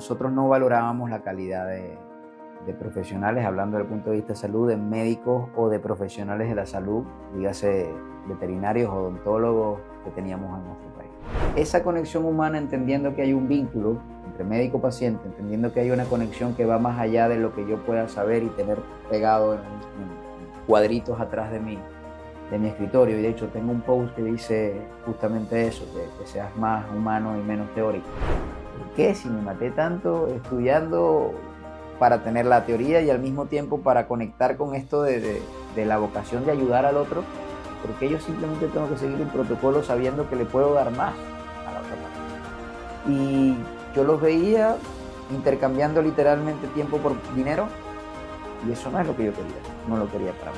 nosotros no valorábamos la calidad de profesionales, hablando desde el punto de vista de salud, de médicos o de profesionales de la salud, dígase veterinarios, odontólogos que teníamos en nuestro país. Esa conexión humana, entendiendo que hay un vínculo entre médico-paciente, entendiendo que hay una conexión que va más allá de lo que yo pueda saber y tener pegado en cuadritos atrás de mi escritorio. Y de hecho tengo un post que dice justamente eso, que seas más humano y menos teórico. ¿Por qué? Si me maté tanto estudiando para tener la teoría y al mismo tiempo para conectar con esto de la vocación de ayudar al otro, porque yo simplemente tengo que seguir un protocolo sabiendo que le puedo dar más a la otra persona. Y yo los veía intercambiando literalmente tiempo por dinero, y eso no es lo que yo quería, no lo quería para mí.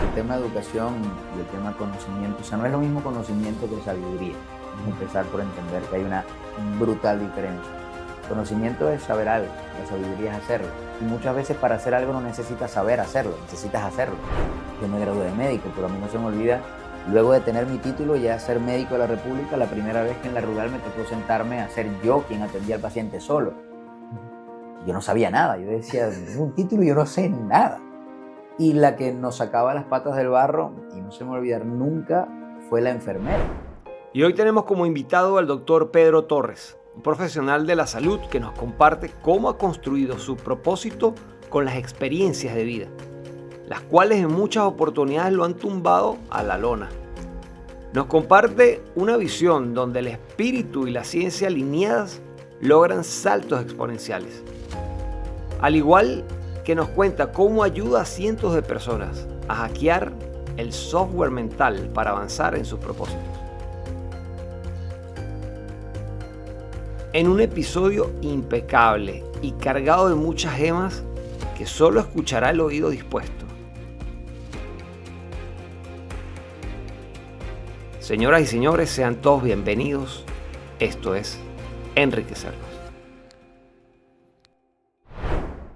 El tema de educación y el tema de conocimiento, o sea, no es lo mismo conocimiento que sabiduría. Vamos a empezar por entender que hay una brutal diferencia. Conocimiento es saber algo, la sabiduría es hacerlo. Y muchas veces para hacer algo no necesitas saber hacerlo, necesitas hacerlo. Yo me gradué de médico, pero a mí no se me olvida, luego de tener mi título, ya ser médico de la República, la primera vez que en la rural me tocó sentarme a ser yo quien atendía al paciente solo. Yo no sabía nada, yo decía, tengo un título y yo no sé nada. Y la que nos sacaba las patas del barro, y no se me olvidar nunca, fue la enfermera. Y hoy tenemos como invitado al doctor Pedro Torres, un profesional de la salud que nos comparte cómo ha construido su propósito con las experiencias de vida, las cuales en muchas oportunidades lo han tumbado a la lona. Nos comparte una visión donde el espíritu y la ciencia alineadas logran saltos exponenciales. Al igual que nos cuenta cómo ayuda a cientos de personas a hackear el software mental para avanzar en sus propósitos. En un episodio impecable y cargado de muchas gemas que solo escuchará el oído dispuesto. Señoras y señores, sean todos bienvenidos. Esto es Enriquecernos.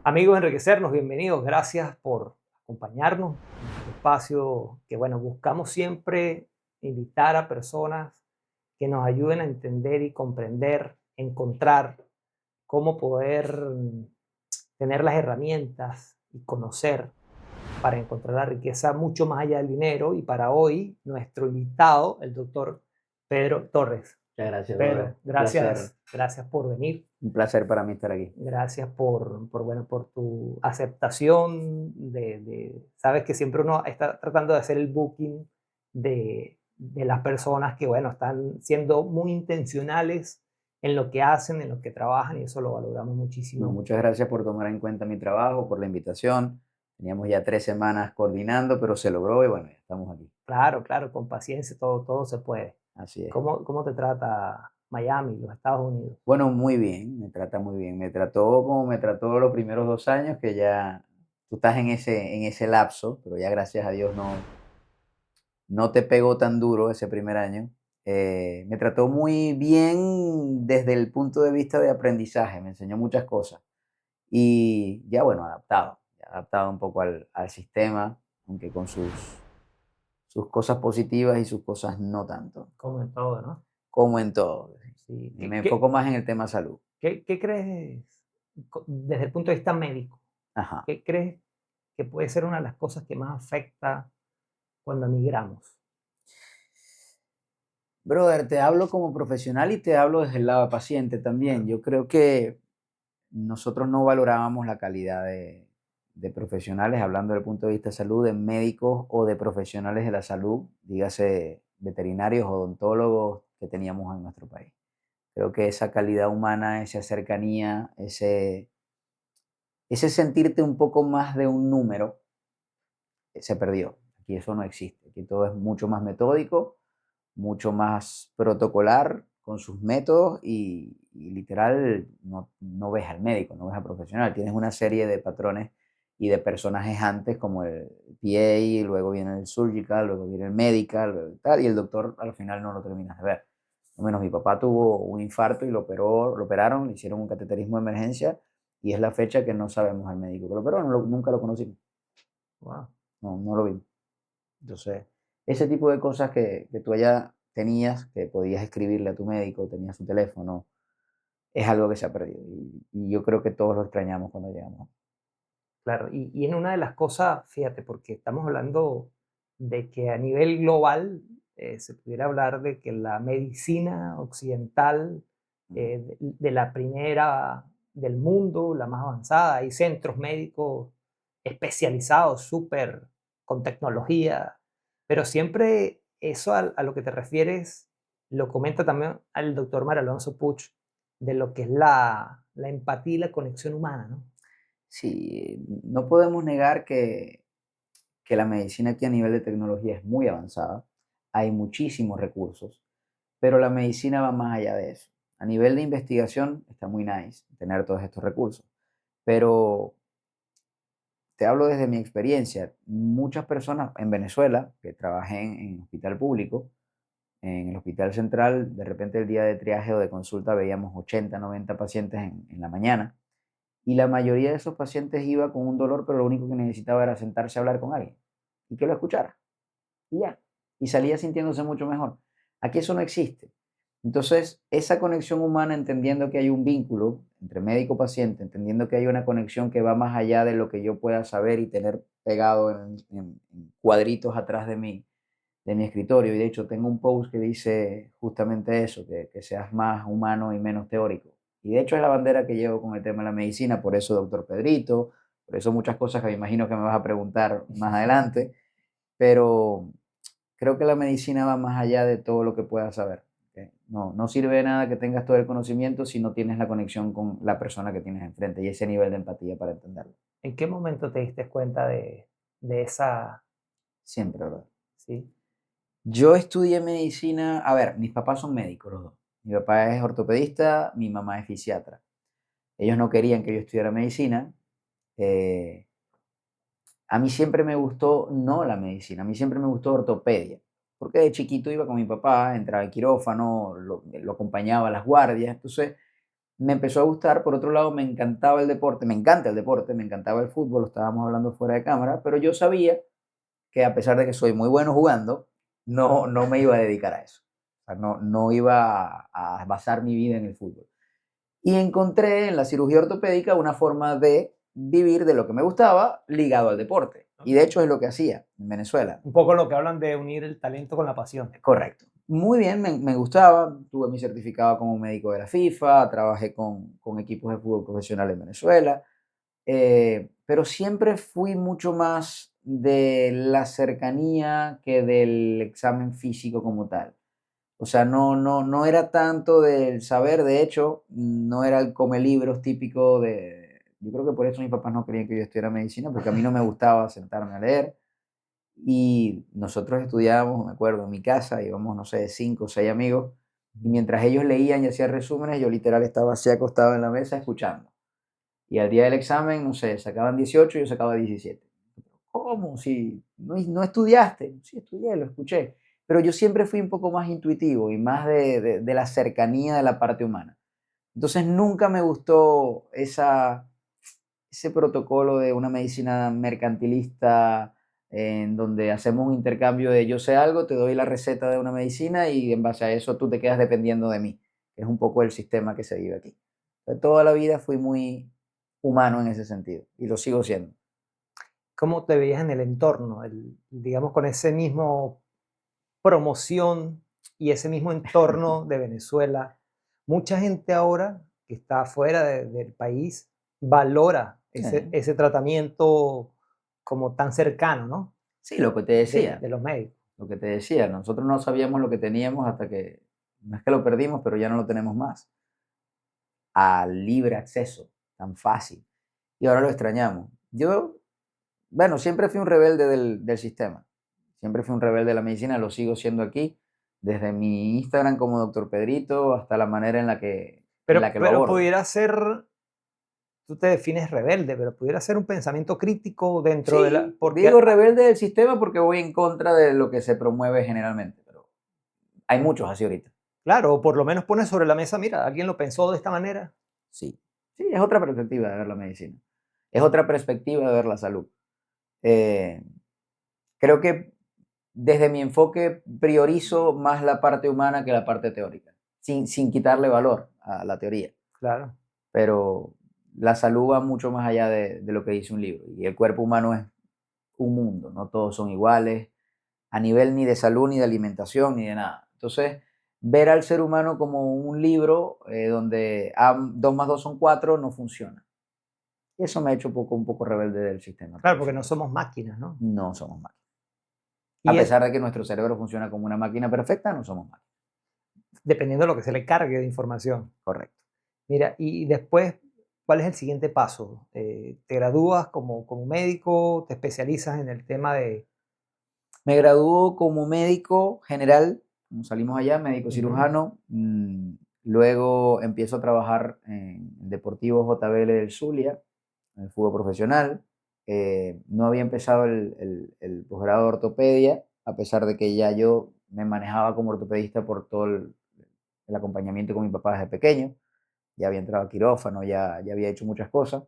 Amigos de Enriquecernos, bienvenidos. Gracias por acompañarnos en este espacio que, buscamos siempre invitar a personas que nos ayuden a entender y comprender, encontrar cómo poder tener las herramientas y conocer para encontrar la riqueza mucho más allá del dinero. Y para hoy, nuestro invitado, el doctor Pedro Torres. Muchas gracias, Pedro, brother. gracias por venir. Un placer para mí estar aquí. Gracias por tu aceptación sabes que siempre uno está tratando de hacer el booking de las personas que, están siendo muy intencionales en lo que hacen, en lo que trabajan, y eso lo valoramos muchísimo. No, muchas gracias por tomar en cuenta mi trabajo, por la invitación. Teníamos ya 3 semanas coordinando, pero se logró y bueno, ya estamos aquí. Claro, con paciencia todo se puede. Así es. ¿Cómo te trata Miami, los Estados Unidos? Bueno, muy bien, me trata muy bien. Me trató como me trató los primeros 2 años, que ya tú estás en ese lapso, pero ya gracias a Dios no te pegó tan duro ese primer año. Me trató muy bien desde el punto de vista de aprendizaje, me enseñó muchas cosas. Y ya bueno, adaptado un poco al sistema, aunque con sus cosas positivas y sus cosas no tanto, Como en todo, ¿no? como en todo. Sí. Y me enfoco más en el tema salud. ¿Qué crees desde el punto de vista médico? Ajá. ¿Qué crees que puede ser una de las cosas que más afecta cuando emigramos? Brother, te hablo como profesional y te hablo desde el lado de paciente también. Yo creo que nosotros no valorábamos la calidad de profesionales, hablando desde el punto de vista de salud, de médicos o de profesionales de la salud, dígase veterinarios, odontólogos que teníamos en nuestro país. Creo que esa calidad humana, esa cercanía, ese sentirte un poco más de un número, se perdió. Aquí eso no existe. Aquí todo es mucho más metódico, mucho más protocolar con sus métodos y literal no ves al médico, no ves al profesional. Tienes una serie de patrones y de personajes antes como el PA, luego viene el surgical, luego viene el medical, luego tal, y el doctor al final no lo terminas de ver. Al menos mi papá tuvo un infarto y lo operaron, le hicieron un cateterismo de emergencia y es la fecha que no sabemos al médico que lo operó, nunca lo conocimos. Wow. No lo vimos. Entonces, ese tipo de cosas que tú allá tenías, que podías escribirle a tu médico, tenías su teléfono, es algo que se ha perdido. Y yo creo que todos lo extrañamos cuando llegamos. Claro, y en una de las cosas, fíjate, porque estamos hablando de que a nivel global se pudiera hablar de que la medicina occidental, Mm. de la primera del mundo, la más avanzada, hay centros médicos especializados, súper con tecnología, pero siempre eso a lo que te refieres lo comenta también el doctor Mar Alonso Puig, de lo que es la empatía y la conexión humana, ¿no? Sí, no podemos negar que la medicina aquí a nivel de tecnología es muy avanzada. Hay muchísimos recursos, pero la medicina va más allá de eso. A nivel de investigación está muy nice tener todos estos recursos, pero te hablo desde mi experiencia. Muchas personas en Venezuela, que trabajé en hospital público, en el hospital central, de repente el día de triaje o de consulta veíamos 80, 90 pacientes en la mañana y la mayoría de esos pacientes iba con un dolor, pero lo único que necesitaba era sentarse a hablar con alguien y que lo escuchara y ya. Y salía sintiéndose mucho mejor. Aquí eso no existe. Entonces, esa conexión humana, entendiendo que hay un vínculo entre médico-paciente, entendiendo que hay una conexión que va más allá de lo que yo pueda saber y tener pegado en cuadritos atrás de mi escritorio. Y de hecho, tengo un post que dice justamente eso, que seas más humano y menos teórico. Y de hecho, es la bandera que llevo con el tema de la medicina, por eso, doctor Pedrito, por eso muchas cosas que me imagino que me vas a preguntar más adelante, pero creo que la medicina va más allá de todo lo que puedas saber. ¿Ok? No, no sirve de nada que tengas todo el conocimiento si no tienes la conexión con la persona que tienes enfrente y ese nivel de empatía para entenderlo. ¿En qué momento te diste cuenta de esa, Siempre, ¿verdad? sí? Yo estudié medicina, a ver, mis papás son médicos los dos. Mi papá es ortopedista, mi mamá es fisiatra. Ellos no querían que yo estudiara medicina. eh, a mí siempre me gustó, no la medicina, a mí siempre me gustó ortopedia, porque de chiquito iba con mi papá, entraba al quirófano, lo acompañaba a las guardias, entonces me empezó a gustar. Por otro lado, me encantaba el deporte, me encanta el deporte, me encantaba el fútbol, lo estábamos hablando fuera de cámara, pero yo sabía que a pesar de que soy muy bueno jugando, no me iba a dedicar a eso. O sea, no iba a basar mi vida en el fútbol. Y encontré en la cirugía ortopédica una forma de vivir de lo que me gustaba ligado al deporte. Y de hecho es lo que hacía en Venezuela. Un poco lo que hablan de unir el talento con la pasión. Correcto. Muy bien, me gustaba. Tuve mi certificado como médico de la FIFA, trabajé con equipos de fútbol profesional en Venezuela. Pero siempre fui mucho más de la cercanía que del examen físico como tal. O sea, no era tanto del saber, de hecho, no era el come libros típico de... Yo creo que por eso mis papás no querían que yo estudiara medicina, porque a mí no me gustaba sentarme a leer. Y nosotros estudiábamos, me acuerdo, en mi casa, íbamos, no sé, 5 o 6 amigos, y mientras ellos leían y hacían resúmenes, yo literal estaba así acostado en la mesa escuchando. Y al día del examen, no sé, sacaban 18 y yo sacaba 17. ¿Cómo? Si no estudiaste. Sí, estudié, lo escuché. Pero yo siempre fui un poco más intuitivo y más de la cercanía de la parte humana. Entonces nunca me gustó ese protocolo de una medicina mercantilista en donde hacemos un intercambio de yo sé algo, te doy la receta de una medicina y en base a eso tú te quedas dependiendo de mí. Es un poco el sistema que se vive aquí. Toda la vida fui muy humano en ese sentido y lo sigo siendo. ¿Cómo te veías en el entorno? Digamos, con ese mismo promoción y ese mismo entorno de Venezuela. Mucha gente ahora que está fuera del país valora Sí, ese tratamiento como tan cercano, ¿no? sí, lo que te De, decía, de los médicos. lo que te decía, nosotros no sabíamos lo que teníamos hasta que, no es que lo perdimos, pero ya no lo tenemos más, a libre acceso, tan fácil. Y ahora lo extrañamos. Yo, bueno, siempre fui un rebelde del sistema, siempre fui un rebelde de la medicina, lo sigo siendo aquí, desde mi Instagram como Doctor Pedrito hasta la manera en la que lo Pero abordo. pudiera ser, tú te defines rebelde, pero pudiera ser un pensamiento crítico dentro de la... Sí, Porque, digo rebelde del sistema porque voy en contra de lo que se promueve generalmente, pero hay muchos así ahorita. claro, o por lo menos pones sobre la mesa, mira, alguien lo pensó de esta manera. Sí, sí, es otra perspectiva de ver la medicina, es otra perspectiva de ver la salud. Eh, Creo que desde mi enfoque priorizo más la parte humana que la parte teórica, sin quitarle valor a la teoría. Claro. pero la salud va mucho más allá de lo que dice un libro. Y el cuerpo humano es un mundo, no todos son iguales, a nivel ni de salud, ni de alimentación, ni de nada. Entonces, ver al ser humano como un libro donde 2 más 2 son 4 no funciona. Y eso me ha hecho un poco rebelde del sistema Claro, porque no profesional. somos máquinas, ¿no? No somos máquinas. A Y es pesar de que nuestro cerebro funciona como una máquina perfecta, no somos máquinas. dependiendo de lo que se le cargue de información. Correcto. Mira, y después, ¿cuál es el siguiente paso? ¿Te gradúas como médico? ¿Te especializas en el tema de... Me graduó como médico general, como salimos allá, médico Ujú, cirujano. Luego empiezo a trabajar en el Deportivo JBL del Zulia, en el fútbol profesional. No había empezado el posgrado de ortopedia, a pesar de que ya yo me manejaba como ortopedista por todo el acompañamiento con mi papá desde pequeño. Ya había entrado a quirófano, ya había hecho muchas cosas.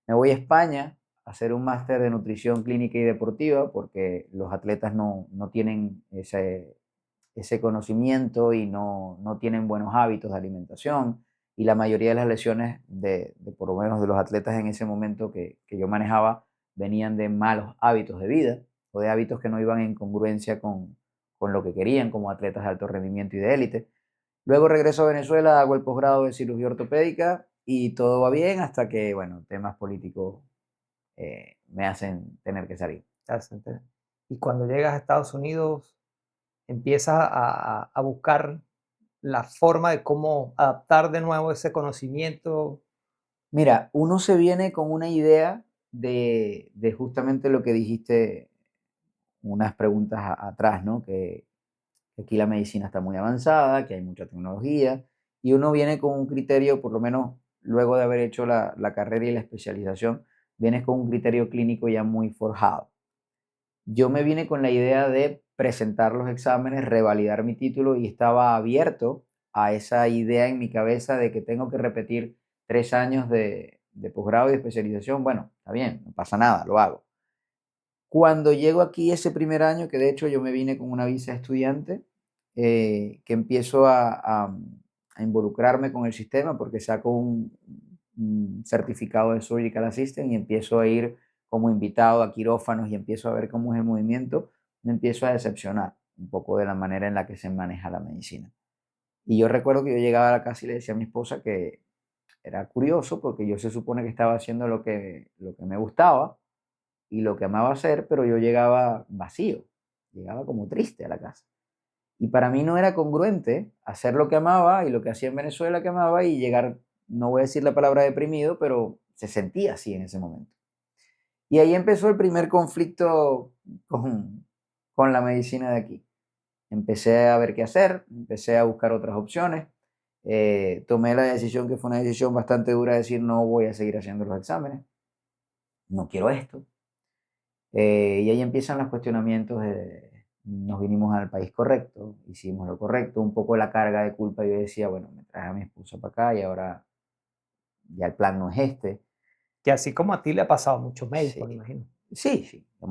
Me voy a España a hacer un máster de nutrición clínica y deportiva porque los atletas no tienen ese conocimiento y no tienen buenos hábitos de alimentación. Y la mayoría de las lesiones de por lo menos de los atletas en ese momento que yo manejaba venían de malos hábitos de vida o de hábitos que no iban en congruencia con lo que querían como atletas de alto rendimiento y de élite. Luego regreso a Venezuela, hago el posgrado de cirugía ortopédica y todo va bien hasta que, bueno, temas políticos me hacen tener que salir. ya se entiende. Y cuando llegas a Estados Unidos, empiezas a buscar la forma de cómo adaptar de nuevo ese conocimiento. Mira, uno se viene con una idea de justamente lo que dijiste unas preguntas atrás, ¿no? Que aquí la medicina está muy avanzada, que hay mucha tecnología, y uno viene con un criterio, por lo menos luego de haber hecho la carrera y la especialización, vienes con un criterio clínico ya muy forjado. Yo me vine con la idea de presentar los exámenes, revalidar mi título y estaba abierto a esa idea en mi cabeza de que tengo que repetir 3 años de posgrado y de especialización. Bueno, está bien, no pasa nada, lo hago. Cuando llego aquí ese primer año, que de hecho yo me vine con una visa de estudiante, que empiezo a involucrarme con el sistema porque saco un certificado de Surgical Assistant y empiezo a ir como invitado a quirófanos y empiezo a ver cómo es el movimiento, me empiezo a decepcionar un poco de la manera en la que se maneja la medicina. Y yo recuerdo que yo llegaba a la casa y le decía a mi esposa que era curioso porque yo se supone que estaba haciendo lo que me gustaba y lo que amaba hacer, pero yo llegaba vacío, llegaba como triste a la casa. Y para mí no era congruente hacer lo que amaba y lo que hacía en Venezuela que amaba y llegar, no voy a decir la palabra deprimido, pero se sentía así en ese momento. Y ahí empezó el primer conflicto con la medicina de aquí. Empecé a ver qué hacer, empecé a buscar otras opciones. Tomé la decisión, que fue una decisión bastante dura, de decir no voy a seguir haciendo los exámenes, no quiero esto. Y ahí empiezan los cuestionamientos de, nos vinimos al país correcto, hicimos lo correcto, un poco la carga de culpa, yo decía, bueno, me traje a mi esposa para acá y ahora ya el plan no es este. Que así como a ti le ha pasado a muchos médicos, me Sí, imagino. sí, sí, a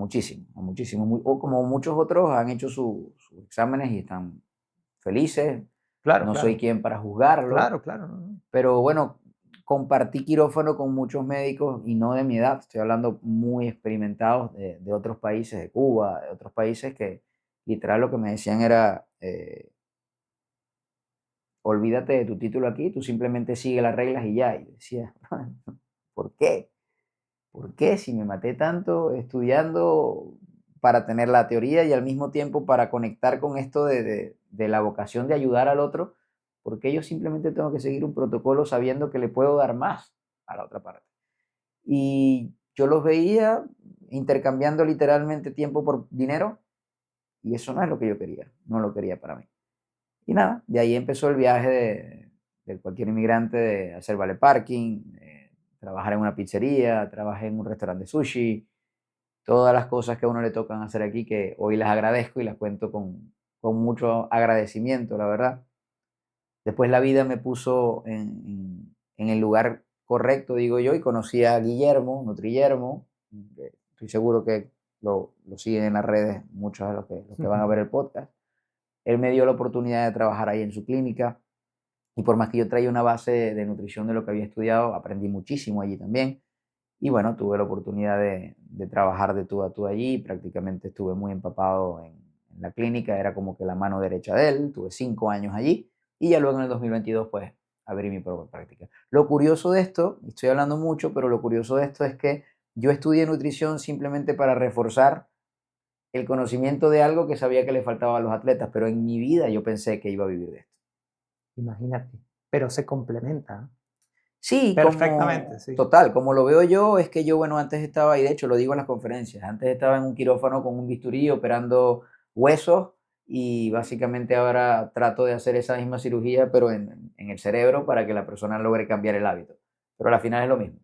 muchísimos, o como muchos otros han hecho sus exámenes y están felices, Claro, no soy claro, quien para juzgarlo, claro, claro. No, no. pero bueno, compartí quirófano con muchos médicos y no de mi edad, estoy hablando muy experimentados de otros países, de Cuba, de otros países que literal lo que me decían era, olvídate de tu título aquí, tú simplemente sigue las reglas y ya. Y yo decía, ¿por qué? ¿Por qué si me maté tanto estudiando para tener la teoría y al mismo tiempo para conectar con esto de la vocación de ayudar al otro? ¿Por qué yo simplemente tengo que seguir un protocolo sabiendo que le puedo dar más a la otra parte? Y yo los veía intercambiando literalmente tiempo por dinero y eso no es lo que yo quería, no lo quería para mí. Y nada, de ahí empezó el viaje de cualquier inmigrante de hacer vale parking, trabajar en una pizzería, trabajé en un restaurante de sushi, todas las cosas que a uno le tocan hacer aquí que hoy las agradezco y las cuento con mucho agradecimiento, la verdad. Después la vida me puso en el lugar correcto, digo yo, y conocí a Guillermo, Nutrillermo, que estoy seguro que lo siguen en las redes muchos de los que van a ver el podcast. Él me dio la oportunidad de trabajar ahí en su clínica. Y por más que yo traía una base de nutrición de lo que había estudiado, aprendí muchísimo allí también. Y bueno, tuve la oportunidad de trabajar de tú a tú allí. Prácticamente estuve muy empapado en la clínica, era como que la mano derecha de él. Tuve 5 años allí y ya luego en el 2022 pues abrí mi propia práctica. Lo curioso de esto, y estoy hablando mucho, pero lo curioso de esto es que yo estudié nutrición simplemente para reforzar el conocimiento de algo que sabía que le faltaba a los atletas, pero en mi vida yo pensé que iba a vivir de esto. Imagínate, pero se complementa Sí, perfectamente, como sí. total, como lo veo yo, es que yo, bueno, antes estaba, y de hecho lo digo en las conferencias, antes estaba en un quirófano con un bisturí operando huesos y básicamente ahora trato de hacer esa misma cirugía, pero en el cerebro para que la persona logre cambiar el hábito. Pero al final es lo mismo.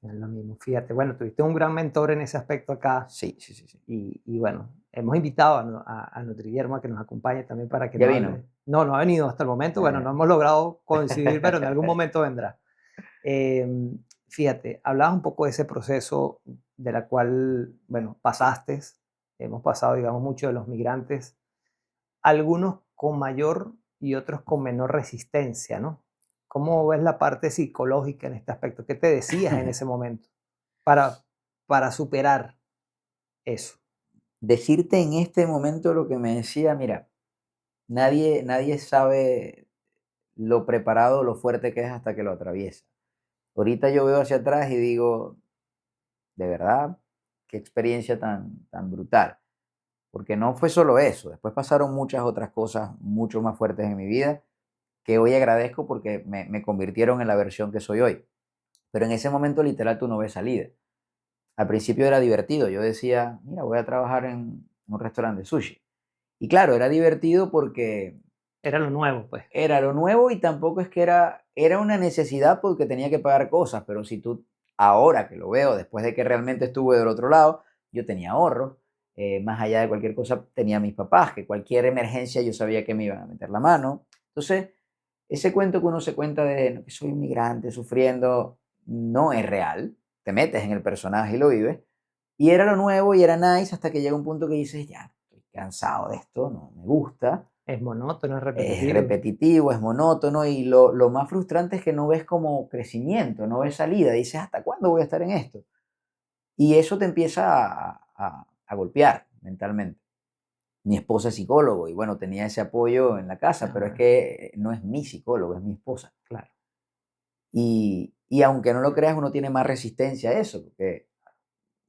Es lo mismo. Fíjate, bueno, tuviste un gran mentor en ese aspecto acá Sí, sí, sí, sí. y bueno, hemos invitado a Nutri-Guillermo a que nos acompañe también para que ¿Ya nos vino? hable. No, no ha venido hasta el momento, bueno, no hemos logrado coincidir, pero en algún momento vendrá. Fíjate, hablabas un poco de ese proceso de la cual, bueno, pasaste, hemos pasado, digamos, mucho de los migrantes, algunos con mayor y otros con menor resistencia, ¿no? ¿Cómo ves la parte psicológica en este aspecto? ¿Qué te decías en ese momento para, para superar eso? Decirte en este momento lo que me decía, mira, nadie sabe lo preparado, lo fuerte que es hasta que lo atraviesa. Ahorita yo veo hacia atrás y digo, de verdad, qué experiencia tan brutal. Porque no fue solo eso, después pasaron muchas otras cosas mucho más fuertes en mi vida que hoy agradezco porque me convirtieron en la versión que soy hoy. Pero en ese momento literal tú no ves salida. Al principio era divertido, yo decía, mira, voy a trabajar en un restaurante de sushi. Y claro, era divertido porque Era lo nuevo, pues. era lo nuevo y tampoco es que era una necesidad porque tenía que pagar cosas, pero si tú, ahora que lo veo, después de que realmente estuve del otro lado, yo tenía ahorros, más allá de cualquier cosa, tenía a mis papás, que cualquier emergencia yo sabía que me iban a meter la mano. Entonces, ese cuento que uno se cuenta de "No, que soy inmigrante sufriendo, no es real, te metes en el personaje y lo vives, y era lo nuevo y era nice hasta que llega un punto que dices, ya, estoy cansado de esto, no me gusta, Es monótono, es es repetitivo. repetitivo, es monótono y lo más frustrante es que no ves como crecimiento, no ves salida. Dices, ¿hasta cuándo voy a estar en esto? Y eso te empieza a golpear mentalmente. Mi esposa es psicólogo y bueno, tenía ese apoyo en la casa, pero es Ah, que no es mi psicólogo, es mi esposa. claro. Y aunque no lo creas, uno tiene más resistencia a eso, porque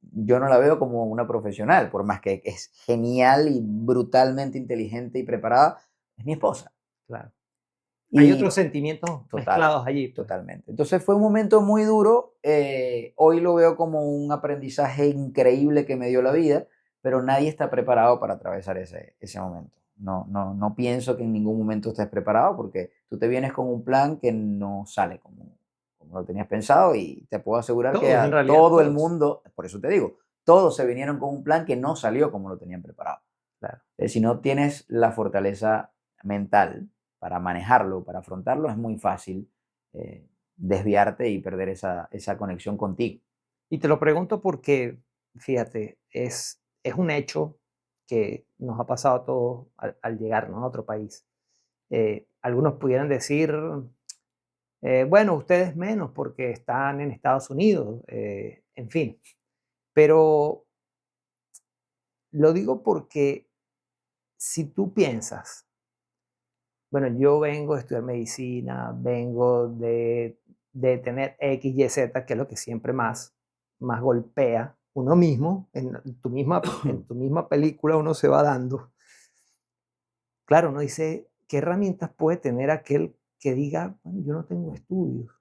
yo no la veo como una profesional, por más que es genial y brutalmente inteligente y preparada, es mi esposa. Claro. Hay otros Y sentimientos total, mezclados allí, pues. totalmente. Entonces fue un momento muy duro. Hoy lo veo como un aprendizaje increíble que me dio la vida, pero nadie está preparado para atravesar ese momento. No pienso que en ningún momento estés preparado porque tú te vienes con un plan que no sale como lo tenías pensado y te puedo asegurar que Todos, en a realidad, todo el todos. mundo, por eso te digo, todos se vinieron con un plan que no salió como lo tenían preparado. Claro. Si no tienes la fortaleza mental para manejarlo, para afrontarlo, es muy fácil desviarte y perder esa conexión contigo. Y te lo pregunto porque, fíjate, es un hecho que nos ha pasado a todos al llegar, ¿no?, a otro país. Algunos pudieran decir, bueno, ustedes menos porque están en Estados Unidos, en fin. Pero lo digo porque si tú piensas, bueno, yo vengo de estudiar medicina, vengo de tener X, Y, Z, que es lo que siempre más golpea uno mismo, en tu misma película uno se va dando. Claro, uno dice, ¿qué herramientas puede tener aquel que diga, bueno, yo no tengo estudios?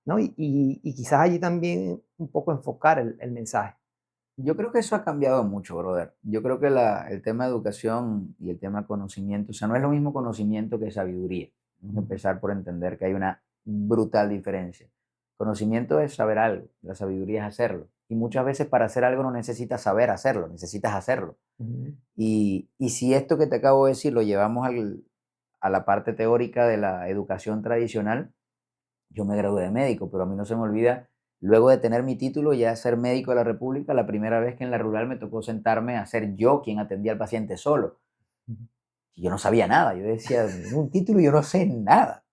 ¿No? Y quizás allí también un poco enfocar el mensaje. Yo creo que eso ha cambiado mucho, brother. Yo creo que el tema de educación y el tema de conocimiento, o sea, no es lo mismo conocimiento que sabiduría. Vamos a empezar por entender que hay una brutal diferencia. Conocimiento es saber algo, la sabiduría es hacerlo. Y muchas veces para hacer algo no necesitas saber hacerlo, necesitas hacerlo. Ujú. Y si esto que te acabo de decir lo llevamos a la parte teórica de la educación tradicional, yo me gradué de médico, pero a mí no se me olvida, luego de tener mi título, ya ser médico de la República, la primera vez que en la rural me tocó sentarme a ser yo quien atendía al paciente solo. Ujú. Yo no sabía nada, yo decía, un título y yo no sé nada.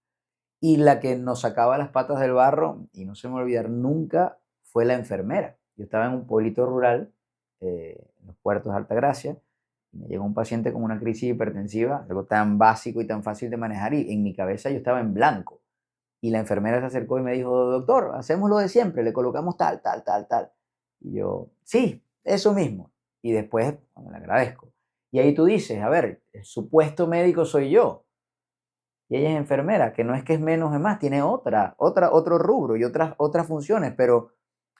Y la que nos sacaba las patas del barro, y no se me va a olvidar nunca, fue la enfermera. Yo estaba en un pueblito rural, en los puertos de Altagracia, y me llegó un paciente con una crisis hipertensiva, algo tan básico y tan fácil de manejar, y en mi cabeza yo estaba en blanco. Y la enfermera se acercó y me dijo, doctor, hacemos lo de siempre, le colocamos tal, tal, tal, tal. Y yo, sí, eso mismo. Y después, bueno, le agradezco. Y ahí tú dices, a ver, el supuesto médico soy yo. Y ella es enfermera, que no es que es menos, es más, tiene otro rubro y otras funciones, pero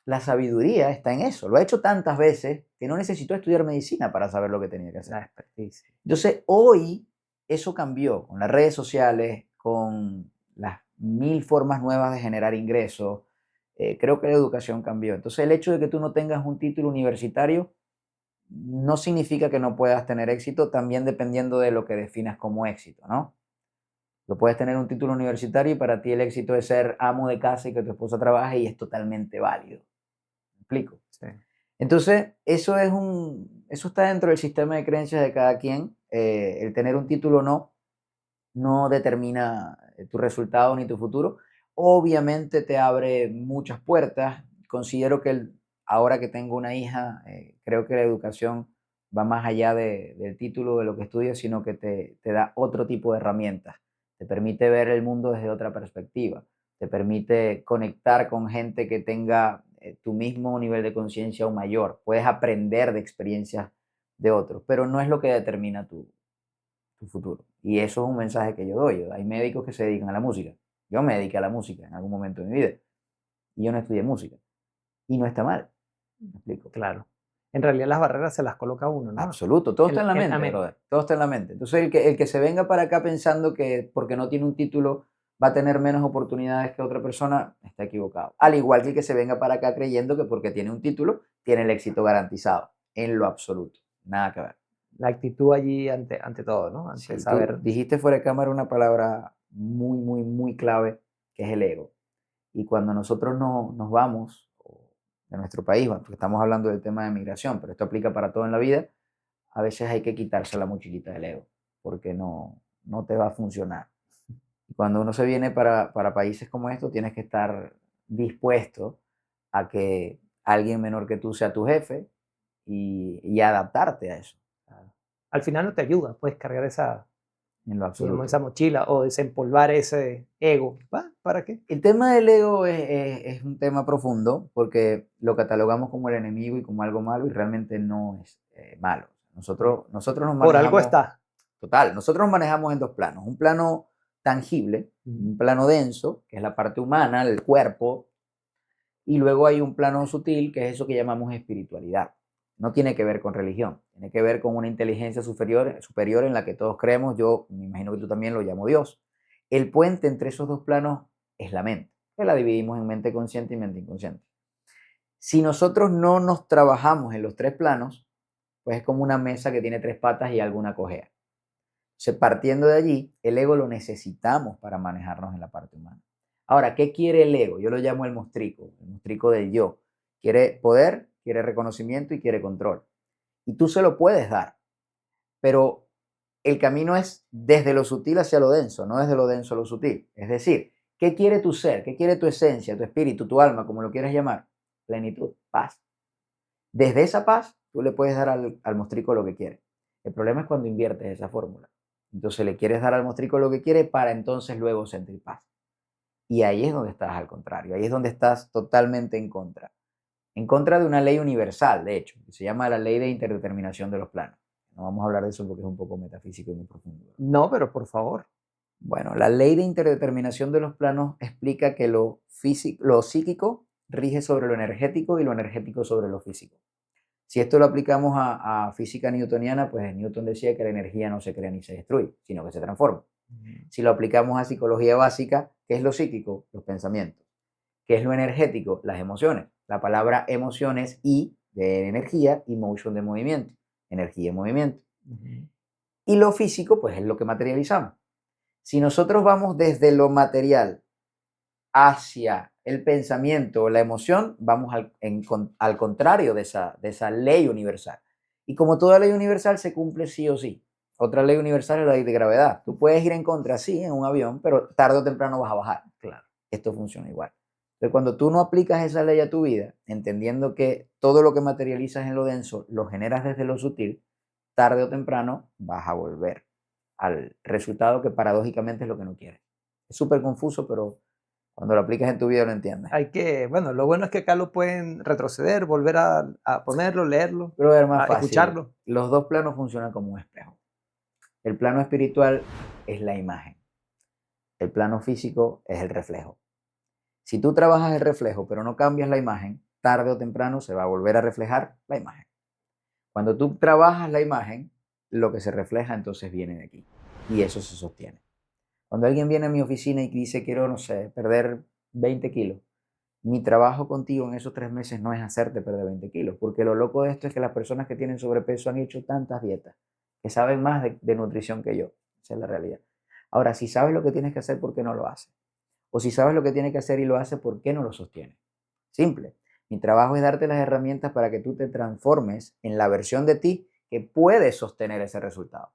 la sabiduría está en eso. Lo ha hecho tantas veces que no necesitó estudiar medicina para saber lo que tenía que hacer. La expertise. Entonces, hoy eso cambió con las redes sociales, con las 1000 formas nuevas de generar ingresos. Creo que la educación cambió. Entonces, el hecho de que tú no tengas un título universitario no significa que no puedas tener éxito, también dependiendo de lo que definas como éxito, ¿no? Lo puedes tener un título universitario y para ti el éxito es ser amo de casa y que tu esposa trabaje y es totalmente válido. ¿Me explico? Sí. Entonces, eso está dentro del sistema de creencias de cada quien. El tener un título no determina tu resultado ni tu futuro. Obviamente te abre muchas puertas. Considero que ahora que tengo una hija, creo que la educación va más allá del título de lo que estudias, sino que te da otro tipo de herramientas. Te permite ver el mundo desde otra perspectiva. Te permite conectar con gente que tenga tu mismo nivel de conciencia o mayor. Puedes aprender de experiencias de otros, pero no es lo que determina tu futuro. Y eso es un mensaje que yo doy. Hay médicos que se dedican a la música. Yo me dediqué a la música en algún momento de mi vida y yo no estudié música. Y no está mal. ¿Me explico? Claro. En realidad las barreras se las coloca uno, ¿no? Absoluto. Todo está en la En mente, brother. Todo está en la mente. Entonces, el que se venga para acá pensando que porque no tiene un título va a tener menos oportunidades que otra persona, está equivocado. Al igual que el que se venga para acá creyendo que porque tiene un título, tiene el éxito garantizado. En lo absoluto. Nada que ver. La actitud allí ante todo, ¿no? Ante Sí, tú saber. dijiste fuera de cámara una palabra muy, muy, muy clave, que es el ego. Y cuando nosotros nos vamos de nuestro país, bueno, porque estamos hablando del tema de migración, pero esto aplica para todo en la vida, a veces hay que quitarse la mochilita del ego, porque no te va a funcionar. Y cuando uno se viene para países como estos, tienes que estar dispuesto a que alguien menor que tú sea tu jefe y adaptarte a eso, Al final no te ayuda, puedes cargar esa, en lo digamos, absoluto. esa mochila o desempolvar ese ego. ¿Para qué? El tema del ego es un tema profundo porque lo catalogamos como el enemigo y como algo malo y realmente no es malo. Nosotros nos Por algo manejamos, está. total, nosotros nos manejamos en dos planos. Un plano tangible, un plano denso, que es la parte humana, el cuerpo, y luego hay un plano sutil, que es eso que llamamos espiritualidad. No tiene que ver con religión, tiene que ver con una inteligencia superior en la que todos creemos. Yo me imagino que tú también lo llamo Dios. El puente entre esos dos planos es la mente, que la dividimos en mente consciente y mente inconsciente. Si nosotros no nos trabajamos en los tres planos, pues es como una mesa que tiene tres patas y alguna cojea. Partiendo de allí, el ego lo necesitamos para manejarnos en la parte humana. Ahora, ¿qué quiere el ego? Yo lo llamo el mostrico del yo. Quiere poder, quiere reconocimiento y quiere control. Y tú se lo puedes dar, pero el camino es desde lo sutil hacia lo denso, no desde lo denso a lo sutil. Es decir, ¿qué quiere tu ser? ¿Qué quiere tu esencia, tu espíritu, tu alma, como lo quieras llamar? Plenitud, paz. Desde esa paz, tú le puedes dar al mostrico lo que quiere. El problema es cuando inviertes esa fórmula. Entonces le quieres dar al mostrico lo que quiere para entonces luego sentir paz. Y ahí es donde estás al contrario, ahí es donde estás totalmente en contra de una ley universal, de hecho, que se llama la ley de interdeterminación de los planos. No vamos a hablar de eso porque es un poco metafísico y muy profundo. No, pero por favor. Bueno, la ley de interdeterminación de los planos explica que lo psíquico rige sobre lo energético y lo energético sobre lo físico. Si esto lo aplicamos a física newtoniana, pues Newton decía que la energía no se crea ni se destruye, sino que se transforma. Si lo aplicamos a psicología básica, ¿qué es lo psíquico? Los pensamientos. ¿Qué es lo energético? Las emociones. La palabra emociones I de energía y motion de movimiento. Energía y movimiento. Y lo físico, pues es lo que materializamos. Si nosotros vamos desde lo material hacia el pensamiento o la emoción, vamos al contrario de esa ley universal. Y como toda ley universal se cumple sí o sí. Otra ley universal es la ley de gravedad. Tú puedes ir en contra, sí, en un avión, pero tarde o temprano vas a bajar. Claro. Esto funciona igual. Entonces, cuando tú no aplicas esa ley a tu vida, entendiendo que todo lo que materializas en lo denso lo generas desde lo sutil, tarde o temprano vas a volver al resultado que paradójicamente es lo que no quieres. Es súper confuso, pero cuando lo aplicas en tu vida lo entiendes. Bueno, lo bueno es que acá lo pueden retroceder, volver a ponerlo, leerlo, Pero es más a fácil. escucharlo. Los dos planos funcionan como un espejo. El plano espiritual es la imagen. El plano físico es el reflejo. Si tú trabajas el reflejo pero no cambias la imagen, tarde o temprano se va a volver a reflejar la imagen. Cuando tú trabajas la imagen, lo que se refleja entonces viene de aquí. Y eso se sostiene. Cuando alguien viene a mi oficina y dice, quiero, no sé, perder 20 kilos, mi trabajo contigo en esos 3 meses no es hacerte perder 20 kilos, porque lo loco de esto es que las personas que tienen sobrepeso han hecho tantas dietas, que saben más de nutrición que yo. Esa es la realidad. Ahora, si sabes lo que tienes que hacer, ¿por qué no lo haces? O si sabes lo que tienes que hacer y lo haces, ¿por qué no lo sostienes? Simple. Mi trabajo es darte las herramientas para que tú te transformes en la versión de ti que puede sostener ese resultado.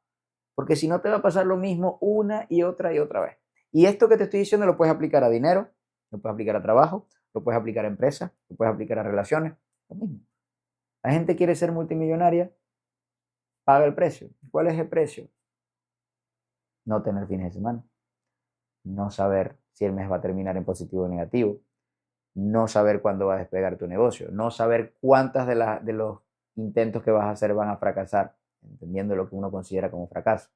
Porque si no te va a pasar lo mismo una y otra vez. Y esto que te estoy diciendo lo puedes aplicar a dinero, lo puedes aplicar a trabajo, lo puedes aplicar a empresas, lo puedes aplicar a relaciones, lo mismo. La gente quiere ser multimillonaria, paga el precio. ¿Cuál es el precio? No tener fines de semana, no saber si el mes va a terminar en positivo o negativo, no saber cuándo va a despegar tu negocio, no saber cuántas de los intentos que vas a hacer van a fracasar, entendiendo lo que uno considera como fracaso.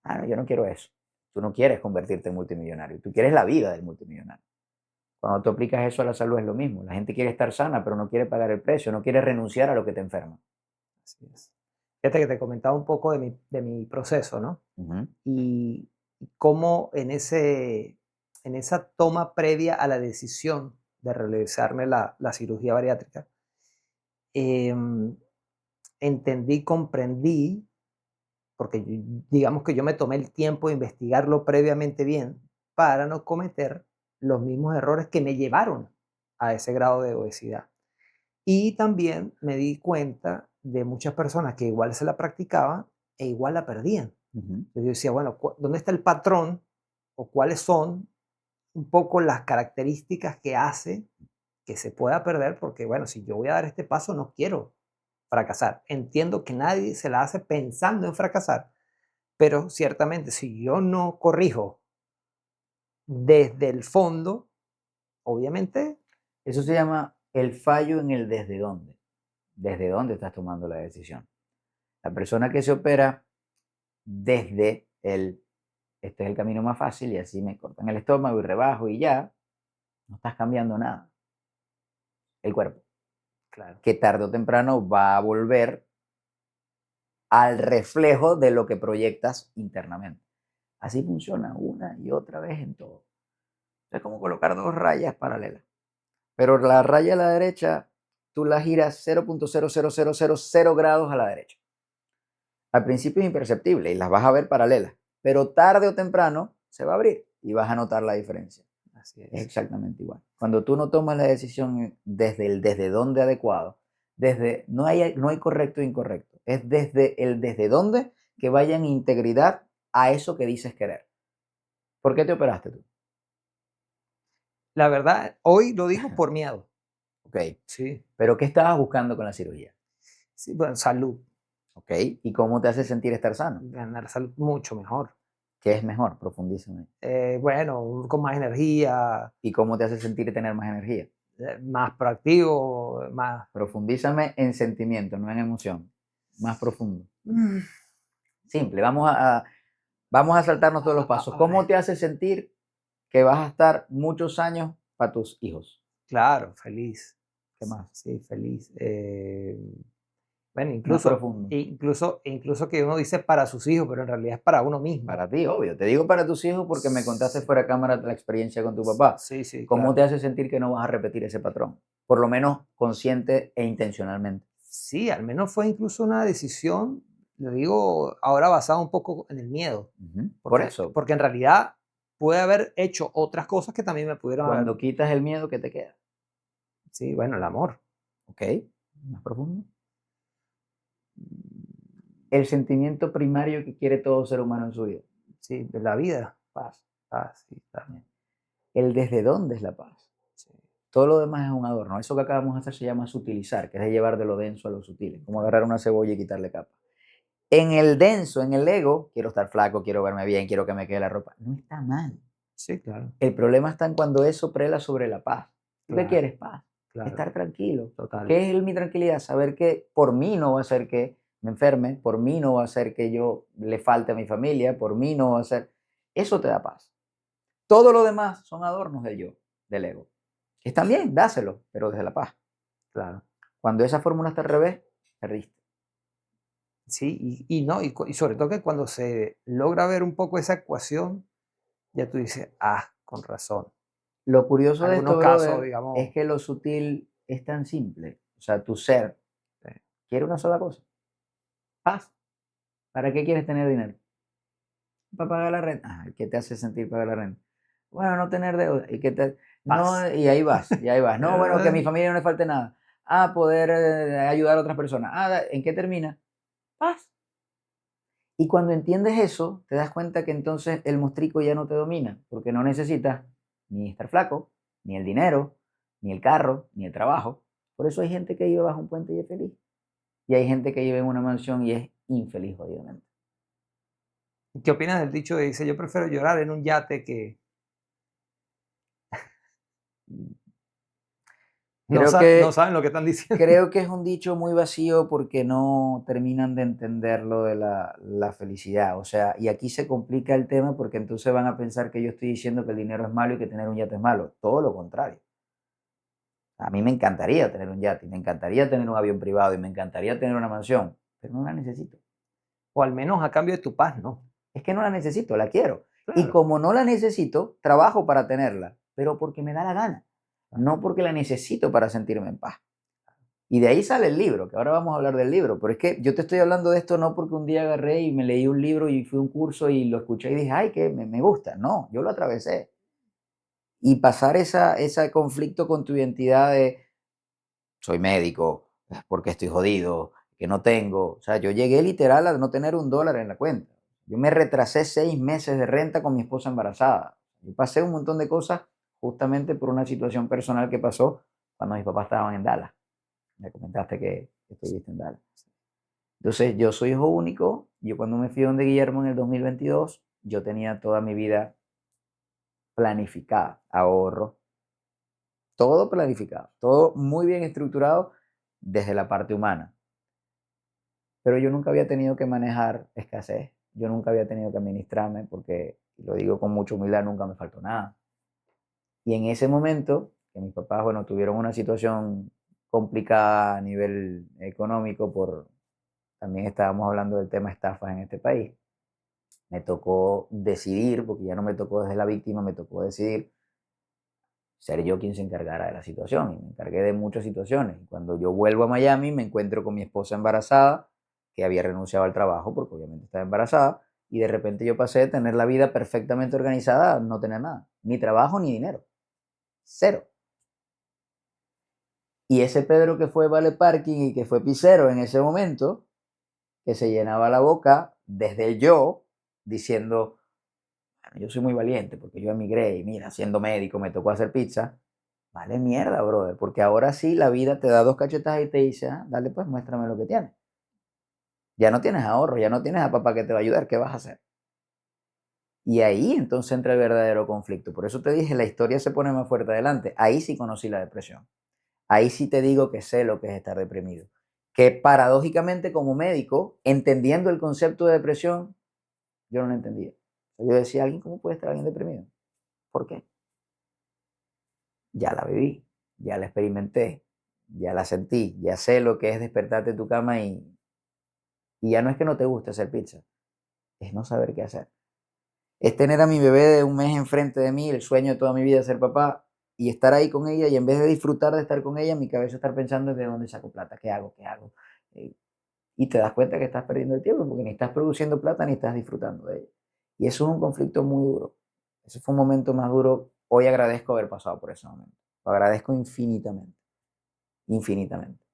Ah, no, yo no quiero eso. Tú no quieres convertirte en multimillonario, tú quieres la vida del multimillonario. Cuando tú aplicas eso a la salud es lo mismo. La gente quiere estar sana, pero no quiere pagar el precio, no quiere renunciar a lo que te enferma. Así es. Fíjate que te comentaba un poco de mi proceso, ¿no? Ujú. Y cómo en esa toma previa a la decisión de realizarme la cirugía bariátrica, em, entendí, comprendí, porque digamos que yo me tomé el tiempo de investigarlo previamente bien para no cometer los mismos errores que me llevaron a ese grado de obesidad. Y también me di cuenta de muchas personas que igual se la practicaban e igual la perdían. Ujú. Entonces yo decía, bueno, ¿dónde está el patrón o cuáles son un poco las características que hace que se pueda perder? Porque, bueno, si yo voy a dar este paso, no quiero fracasar. Entiendo que nadie se la hace pensando en fracasar, pero ciertamente si yo no corrijo desde el fondo, obviamente, Eso se llama el fallo en el desde dónde. Desde dónde estás tomando la decisión. La persona que se opera desde este es el camino más fácil y así me cortan el estómago y rebajo y ya, no estás cambiando nada. El cuerpo, claro, que tarde o temprano va a volver al reflejo de lo que proyectas internamente. Así funciona una y otra vez en todo. Es como colocar dos rayas paralelas. Pero la raya a la derecha, tú la giras 0.00000 grados a la derecha. Al principio es imperceptible y las vas a ver paralelas, pero tarde o temprano se va a abrir y vas a notar la diferencia. así Es es. exactamente igual. Cuando tú no tomas la decisión desde el desde dónde adecuado, no hay correcto e incorrecto, es desde el desde dónde que vaya en integridad a eso que dices querer. ¿Por qué te operaste tú? La verdad, hoy lo digo por miedo. Ok, Sí, pero ¿qué estabas buscando con la cirugía? sí, bueno, salud, Ok, ¿y cómo te hace sentir estar sano? ganar salud mucho mejor. ¿Qué es mejor? Profundízame. Bueno, con más energía, ¿Y cómo te hace sentir tener más energía? más proactivo, más... Profundízame en sentimiento, no en emoción. Más profundo. Mm, Simple, vamos a saltarnos todos los pasos. ¿Cómo te hace sentir que vas a estar muchos años para tus hijos? claro, feliz. ¿Qué más? Sí, feliz. Bueno, Más profundo. incluso que uno dice para sus hijos, pero en realidad es para uno mismo. Para ti, obvio. Te digo para tus hijos porque me contaste fuera de cámara la experiencia con tu papá. Sí, sí, ¿Cómo claro. te hace sentir que no vas a repetir ese patrón? Por lo menos consciente e intencionalmente. Sí, al menos fue incluso una decisión, lo digo ahora basada un poco en el miedo, Ujú. Por porque, eso, porque en realidad pude haber hecho otras cosas que también me pudieron haber... cuando quitas el miedo, ¿qué te queda? Sí, bueno, el amor. ¿Ok? Más profundo. el sentimiento primario que quiere todo ser humano en su vida. Sí, de la vida. Paz. Sí, claro. El desde dónde es la paz. Sí, Todo lo demás es un adorno. Eso que acabamos de hacer se llama sutilizar, que es de llevar de lo denso a lo sutil, como agarrar una cebolla y quitarle capa. En el denso, en el ego, quiero estar flaco, quiero verme bien, quiero que me quede la ropa. No está mal. sí, claro, El problema está en cuando eso prela sobre la paz. ¿Tú qué claro, quieres? Paz. claro, Estar tranquilo. total. ¿Qué es mi tranquilidad? Saber que por mí no va a ser que me enferme, por mí no va a ser que yo le falte a mi familia, por mí no va a ser... Eso te da paz. Todo lo demás son adornos del yo, del ego. Están bien, dáselo, pero desde la paz. Claro. Cuando esa fórmula está al revés, perdiste. Sí, y no, y sobre todo que cuando se logra ver un poco esa ecuación, ya tú dices, con razón. Lo curioso de Algunos esto, casos, brother, es digamos, que lo sutil es tan simple. O sea, tu ser quiere una sola cosa, paz. ¿Para qué quieres tener dinero? Para pagar la renta. ¿Qué te hace sentir pagar la renta? Bueno, no tener deuda. ¿Y qué te... No, paz. y ahí vas, y ahí vas. No, bueno, que a mi familia no le falte nada. Poder ayudar a otras personas. ¿En qué termina? Paz. Y cuando entiendes eso, te das cuenta que entonces el mostrico ya no te domina, porque no necesitas ni estar flaco, ni el dinero, ni el carro, ni el trabajo. Por eso hay gente que vive bajo un puente y es feliz. Y hay gente que vive en una mansión y es infeliz, jodidamente. ¿Qué opinas del dicho que dice, yo prefiero llorar en un yate que Creo no que saben lo que están diciendo? Creo que es un dicho muy vacío porque no terminan de entender lo de la felicidad. O sea, y aquí se complica el tema porque entonces van a pensar que yo estoy diciendo que el dinero es malo y que tener un yate es malo. Todo lo contrario. A mí me encantaría tener un yate, y me encantaría tener un avión privado y me encantaría tener una mansión, pero no la necesito. O al menos a cambio de tu paz, ¿no? Es que no la necesito, la quiero. Y Claro. como no la necesito, trabajo para tenerla, pero porque me da la gana, no porque la necesito para sentirme en paz. Y de ahí sale el libro, que ahora vamos a hablar del libro. Pero es que yo te estoy hablando de esto no porque un día agarré y me leí un libro y fui a un curso y lo escuché y dije, ay, que me gusta. No, yo lo atravesé. Y pasar ese conflicto con tu identidad de soy médico, porque estoy jodido, que no tengo. O sea, yo llegué literal a no tener $1 en la cuenta. Yo me retrasé 6 meses de renta con mi esposa embarazada. Yo pasé un montón de cosas justamente por una situación personal que pasó cuando mis papás estaban en Dallas. Me comentaste que estuviste en Dallas. Entonces, yo soy hijo único. Yo cuando me fui donde Guillermo en el 2022, yo tenía toda mi vida planificada, ahorro, todo planificado, todo muy bien estructurado desde la parte humana. Pero yo nunca había tenido que manejar escasez, yo nunca había tenido que administrarme porque, y lo digo con mucha humildad, nunca me faltó nada. Y en ese momento, que mis papás, bueno, tuvieron una situación complicada a nivel económico también estábamos hablando del tema estafas en este país. Me tocó decidir, porque ya no me tocó desde la víctima, me tocó decidir ser yo quien se encargara de la situación. Y me encargué de muchas situaciones. Y cuando yo vuelvo a Miami, me encuentro con mi esposa embarazada, que había renunciado al trabajo porque obviamente estaba embarazada. Y de repente yo pasé de tener la vida perfectamente organizada a no tener nada. Ni trabajo ni dinero. Cero. Y ese Pedro que fue vale parking y que fue pisero en ese momento, que se llenaba la boca desde el yo, diciendo, bueno, yo soy muy valiente porque yo emigré y mira, siendo médico me tocó hacer pizza. Vale mierda, brother, porque ahora sí la vida te da dos cachetadas y te dice, dale pues, muéstrame lo que tienes. Ya no tienes ahorro, ya no tienes a papá que te va a ayudar, ¿qué vas a hacer? Y ahí entonces entra el verdadero conflicto. Por eso te dije, la historia se pone más fuerte adelante. Ahí sí conocí la depresión. Ahí sí te digo que sé lo que es estar deprimido. Que paradójicamente como médico, entendiendo el concepto de depresión, yo no lo entendía. Yo decía, ¿alguien cómo puede estar alguien deprimido? ¿Por qué? Ya la viví, ya la experimenté, ya la sentí, ya sé lo que es despertarte de tu cama y ya no es que no te guste hacer pizza, es no saber qué hacer. Es tener a mi bebé de un mes enfrente de mí, el sueño de toda mi vida ser papá, y estar ahí con ella, y en vez de disfrutar de estar con ella, mi cabeza estar pensando de dónde saco plata, qué hago, qué hago. Eh, Y te das cuenta que estás perdiendo el tiempo porque ni estás produciendo plata ni estás disfrutando de ella. Y eso es un conflicto muy duro. Ese fue un momento más duro. Hoy agradezco haber pasado por ese momento. Lo agradezco infinitamente, infinitamente.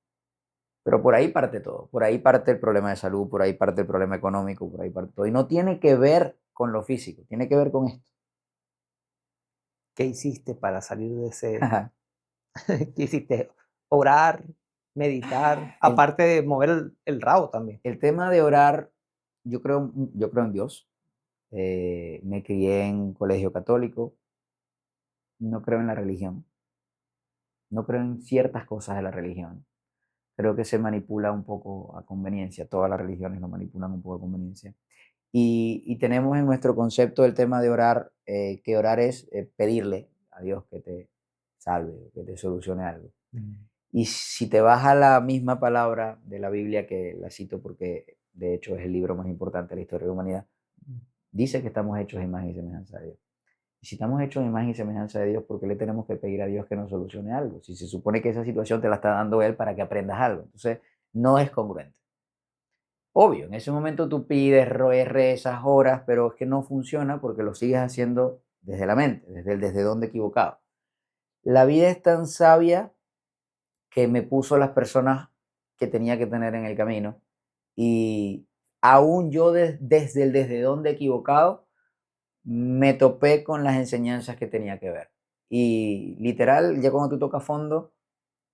Pero por ahí parte todo, por ahí parte el problema de salud, por ahí parte el problema económico, por ahí parte todo. Y no tiene que ver con lo físico, tiene que ver con esto. ¿Qué hiciste para salir de ese? ¿Qué hiciste? Orar, meditar, El, aparte de mover el rabo también. el tema de orar, yo creo en Dios. Me crié en colegio católico, no creo en la religión, no creo en ciertas cosas de la religión. Creo que se manipula un poco a conveniencia, todas las religiones lo manipulan un poco a conveniencia. Y tenemos en nuestro concepto el tema de orar, que orar es pedirle a Dios que te salve, que te solucione algo. Y si te vas a la misma palabra de la Biblia, que la cito porque de hecho es el libro más importante de la historia de la humanidad, dice que estamos hechos a imagen y semejanza de Dios. Y si estamos hechos a imagen y semejanza de Dios, ¿por qué le tenemos que pedir a Dios que nos solucione algo? Si se supone que esa situación te la está dando Él para que aprendas algo. Entonces, no es congruente. Obvio, en ese momento tú pides, rezas horas, pero es que no funciona porque lo sigues haciendo desde la mente, desde donde equivocado. La vida es tan sabia que me puso las personas que tenía que tener en el camino y aún yo desde donde equivocado me topé con las enseñanzas que tenía que ver. Y literal, ya cuando tú tocas fondo,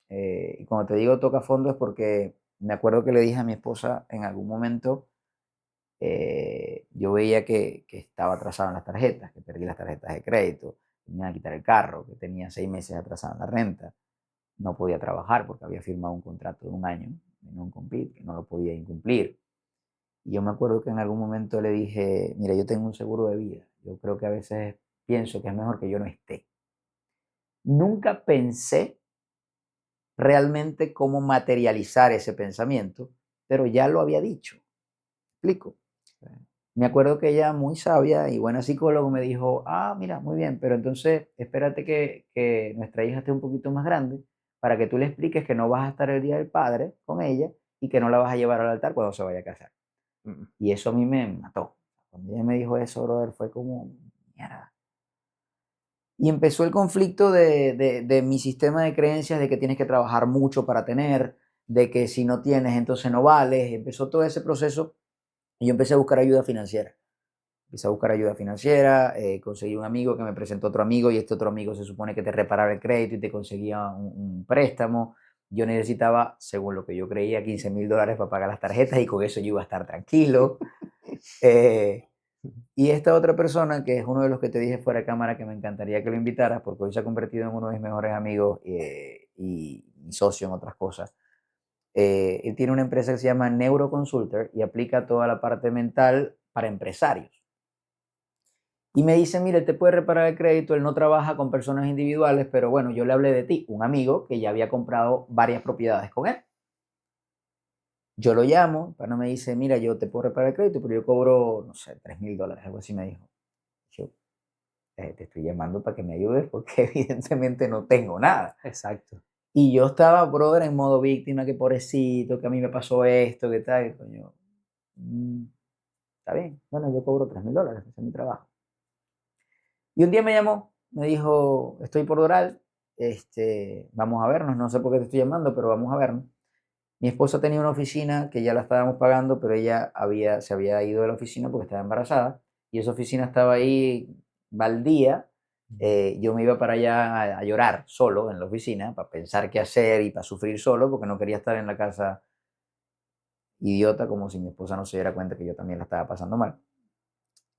y cuando te digo toca fondo es porque me acuerdo que le dije a mi esposa en algún momento, yo veía que estaba atrasado en las tarjetas, que perdí las tarjetas de crédito, me iban a quitar el carro, que tenía 6 meses atrasado en la renta, no podía trabajar porque había firmado un contrato de un año de non-compete, que no lo podía incumplir. Y yo me acuerdo que en algún momento le dije, mira, yo tengo un seguro de vida, yo creo que a veces pienso que es mejor que yo no esté. Nunca pensé realmente cómo materializar ese pensamiento, pero ya lo había dicho. ¿Explico? Me acuerdo que ella, muy sabia y buena psicóloga, me dijo, mira, muy bien, pero entonces espérate que nuestra hija esté un poquito más grande para que tú le expliques que no vas a estar el Día del Padre con ella y que no la vas a llevar al altar cuando se vaya a casar. Y eso a mí me mató. Cuando ella me dijo eso, brother, fue como, mierda. Y empezó el conflicto de mi sistema de creencias de que tienes que trabajar mucho para tener, de que si no tienes entonces no vales. Empezó todo ese proceso y yo empecé a buscar ayuda financiera. Empecé a buscar ayuda financiera, conseguí un amigo que me presentó otro amigo y este otro amigo se supone que te reparaba el crédito y te conseguía un préstamo. Yo necesitaba, según lo que yo creía, $15,000 para pagar las tarjetas y con eso yo iba a estar tranquilo. Y esta otra persona, que es uno de los que te dije fuera de cámara que me encantaría que lo invitaras, porque hoy se ha convertido en uno de mis mejores amigos y socio en otras cosas. Él tiene una empresa que se llama Neuroconsultor y aplica toda la parte mental para empresarios. Y me dice, mire, te puede reparar el crédito, él no trabaja con personas individuales, pero bueno, yo le hablé de ti, un amigo que ya había comprado varias propiedades con él. Yo lo llamo, el pana me dice, mira, yo te puedo reparar el crédito, pero yo cobro, no sé, $3,000, algo así me dijo. Yo, te estoy llamando para que me ayudes porque evidentemente no tengo nada. Exacto. Y yo estaba, brother, en modo víctima, que pobrecito, que a mí me pasó esto, que tal, y coño, está bien, bueno, yo cobro $3,000, ese es mi trabajo. Y un día me llamó, me dijo, estoy por Doral, vamos a vernos, no sé por qué te estoy llamando, pero vamos a vernos. Mi esposa tenía una oficina que ya la estábamos pagando, pero ella se había ido de la oficina porque estaba embarazada y esa oficina estaba ahí baldía. Yo me iba para allá a llorar solo en la oficina, para pensar qué hacer y para sufrir solo, porque no quería estar en la casa idiota como si mi esposa no se diera cuenta que yo también la estaba pasando mal.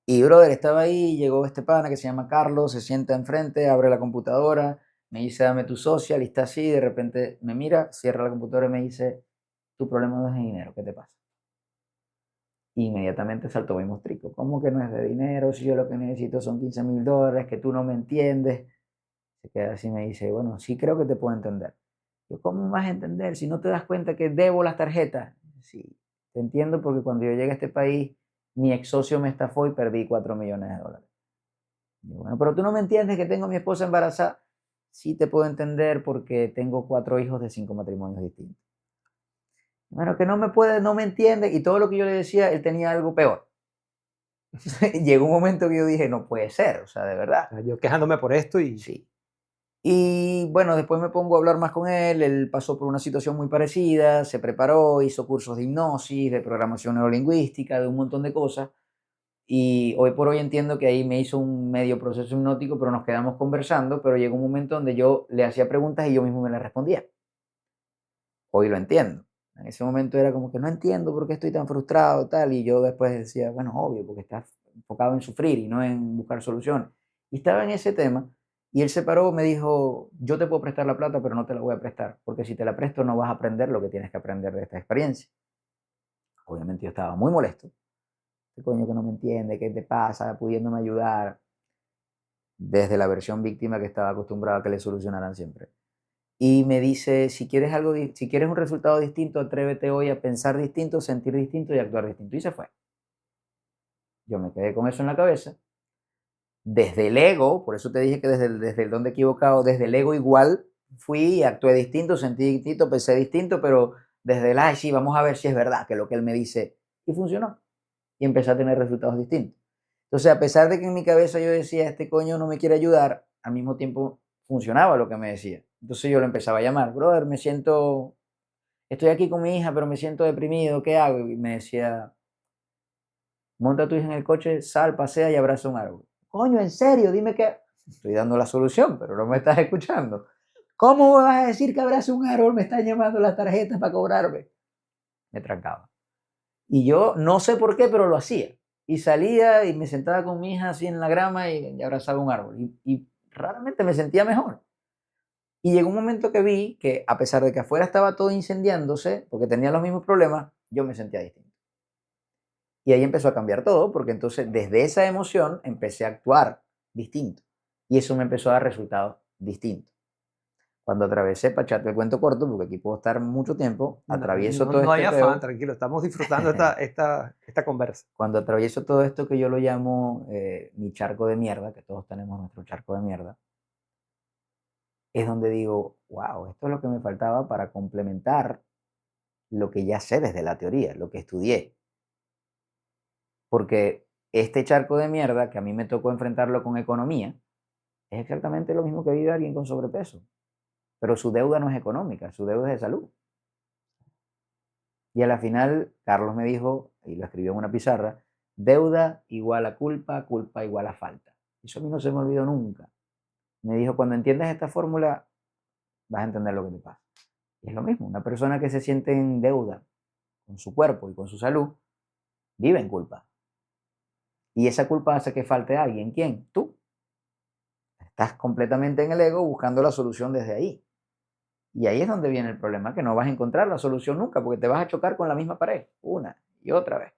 Y, brother, estaba ahí, llegó este pana que se llama Carlos, se sienta enfrente, abre la computadora, me dice, dame tu social, y está así, de repente me mira, cierra la computadora y me dice, tu problema no es de dinero, ¿qué te pasa? Inmediatamente saltó mi mostrico. ¿Cómo que no es de dinero? Si yo lo que necesito son $15,000, que tú no me entiendes. Se queda así y me dice, bueno, sí creo que te puedo entender. Yo, ¿cómo vas a entender si no te das cuenta que debo las tarjetas? Sí, te entiendo porque cuando yo llegué a este país, mi ex socio me estafó y perdí $4,000,000. Yo, bueno, pero tú no me entiendes que tengo a mi esposa embarazada. Sí te puedo entender porque tengo 4 hijos de 5 matrimonios distintos. Bueno, que no me entiende, y todo lo que yo le decía, él tenía algo peor. Llegó un momento que yo dije, no puede ser, o sea, de verdad. Yo quejándome por esto y... Sí. Y bueno, después me pongo a hablar más con él pasó por una situación muy parecida, se preparó, hizo cursos de hipnosis, de programación neurolingüística, de un montón de cosas. Y hoy por hoy entiendo que ahí me hizo un medio proceso hipnótico, pero nos quedamos conversando, pero llegó un momento donde yo le hacía preguntas y yo mismo me las respondía. Hoy lo entiendo. En ese momento era como que no entiendo por qué estoy tan frustrado, tal, y yo después decía, bueno, obvio, porque estás enfocado en sufrir y no en buscar soluciones. Y estaba en ese tema, y él se paró, me dijo, yo te puedo prestar la plata, pero no te la voy a prestar, porque si te la presto no vas a aprender lo que tienes que aprender de esta experiencia. Obviamente yo estaba muy molesto. Este coño que no me entiende, ¿qué te pasa? Pudiéndome ayudar desde la versión víctima que estaba acostumbrado a que le solucionaran siempre. Y me dice, si quieres algo, si quieres un resultado distinto, atrévete hoy a pensar distinto, sentir distinto y actuar distinto. Y se fue. Yo me quedé con eso en la cabeza. Desde el ego, por eso te dije que desde el donde equivocado, desde el ego igual fui, actué distinto, sentí distinto, pensé distinto, pero desde el, ay, sí, vamos a ver si es verdad que lo que él me dice. Y funcionó. Y empecé a tener resultados distintos. Entonces, a pesar de que en mi cabeza yo decía, este coño no me quiere ayudar, al mismo tiempo funcionaba lo que me decía. Entonces yo lo empezaba a llamar, brother, estoy aquí con mi hija, pero me siento deprimido, ¿qué hago? Y me decía, monta a tu hija en el coche, sal, pasea y abraza un árbol. Coño, en serio, dime que... Estoy dando la solución, pero no me estás escuchando. ¿Cómo vas a decir que abraza un árbol? Me están llamando las tarjetas para cobrarme. Me trancaba. Y yo no sé por qué, pero lo hacía. Y salía y me sentaba con mi hija así en la grama y abrazaba un árbol. Y raramente me sentía mejor. Y llegó un momento que vi que a pesar de que afuera estaba todo incendiándose, porque tenía los mismos problemas, yo me sentía distinto. Y ahí empezó a cambiar todo, porque entonces desde esa emoción empecé a actuar distinto. Y eso me empezó a dar resultados distintos. Cuando atravesé, para echarte el cuento corto, porque aquí puedo estar mucho tiempo, atravieso todo No hay este afán, peo. tranquilo, estamos disfrutando esta conversa. Cuando atravieso todo esto que yo lo llamo mi charco de mierda, que todos tenemos nuestro charco de mierda, es donde digo, wow, esto es lo que me faltaba para complementar lo que ya sé desde la teoría, lo que estudié. Porque este charco de mierda, que a mí me tocó enfrentarlo con economía, es exactamente lo mismo que vive alguien con sobrepeso. Pero su deuda no es económica, su deuda es de salud. Y a la final, Carlos me dijo, y lo escribió en una pizarra, deuda igual a culpa, culpa igual a falta. Eso a mí no se me olvidó nunca. Me dijo, cuando entiendas esta fórmula, vas a entender lo que te pasa. Y es lo mismo, una persona que se siente en deuda con su cuerpo y con su salud, vive en culpa. Y esa culpa hace que falte alguien. ¿Quién? Tú. Estás completamente en el ego buscando la solución desde ahí. Y ahí es donde viene el problema, que no vas a encontrar la solución nunca, porque te vas a chocar con la misma pared, una y otra vez.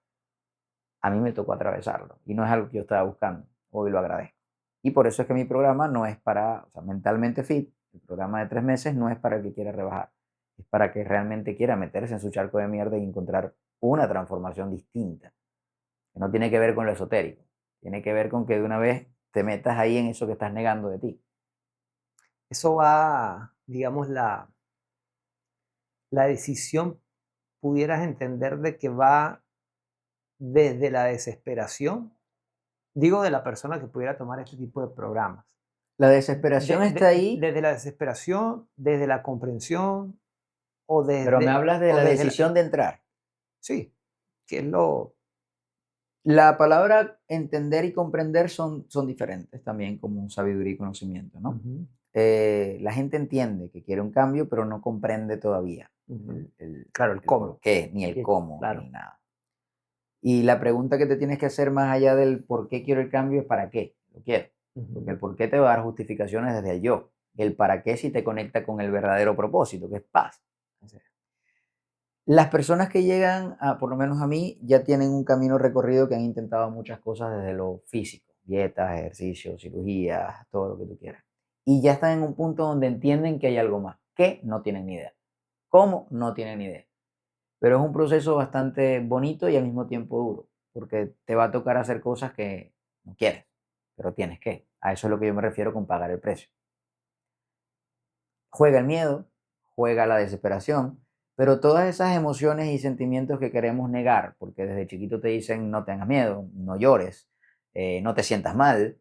A mí me tocó atravesarlo y no es algo que yo estaba buscando. Hoy lo agradezco. Y por eso es que mi programa no es para, o sea, mentalmente fit, el programa de 3 meses no es para el que quiera rebajar, es para que realmente quiera meterse en su charco de mierda y encontrar una transformación distinta, que no tiene que ver con lo esotérico, tiene que ver con que de una vez te metas ahí en eso que estás negando de ti. Eso va, digamos, la decisión, pudieras entender de que va desde la desesperación, digo de la persona que pudiera tomar este tipo de programas. La desesperación está ahí, Desde la desesperación, desde la comprensión pero me hablas de o la desde decisión de entrar. sí, que es lo... La palabra entender y comprender son diferentes también como sabiduría y conocimiento, ¿no? Ujú, La gente entiende que quiere un cambio, pero no comprende todavía ujú. el Claro, el el por cómo. qué, ni el cómo, Claro. ni nada. Y la pregunta que te tienes que hacer más allá del por qué quiero el cambio es para qué lo quiero. Porque Ujú. el por qué te va a dar justificaciones desde el yo. El para qué sí te conecta con el verdadero propósito, que es paz. Las personas que llegan a, por lo menos a mí, ya tienen un camino recorrido que han intentado muchas cosas desde lo físico, dietas, ejercicios, cirugías, todo lo que tú quieras. Y ya están en un punto donde entienden que hay algo más, que no tienen ni idea. ¿Cómo? No tienen ni idea. Pero es un proceso bastante bonito y al mismo tiempo duro, porque te va a tocar hacer cosas que no quieres, pero tienes que. A eso es lo que yo me refiero con pagar el precio. Juega el miedo, juega la desesperación, pero todas esas emociones y sentimientos que queremos negar, porque desde chiquito te dicen no tengas miedo, no llores, no te sientas mal,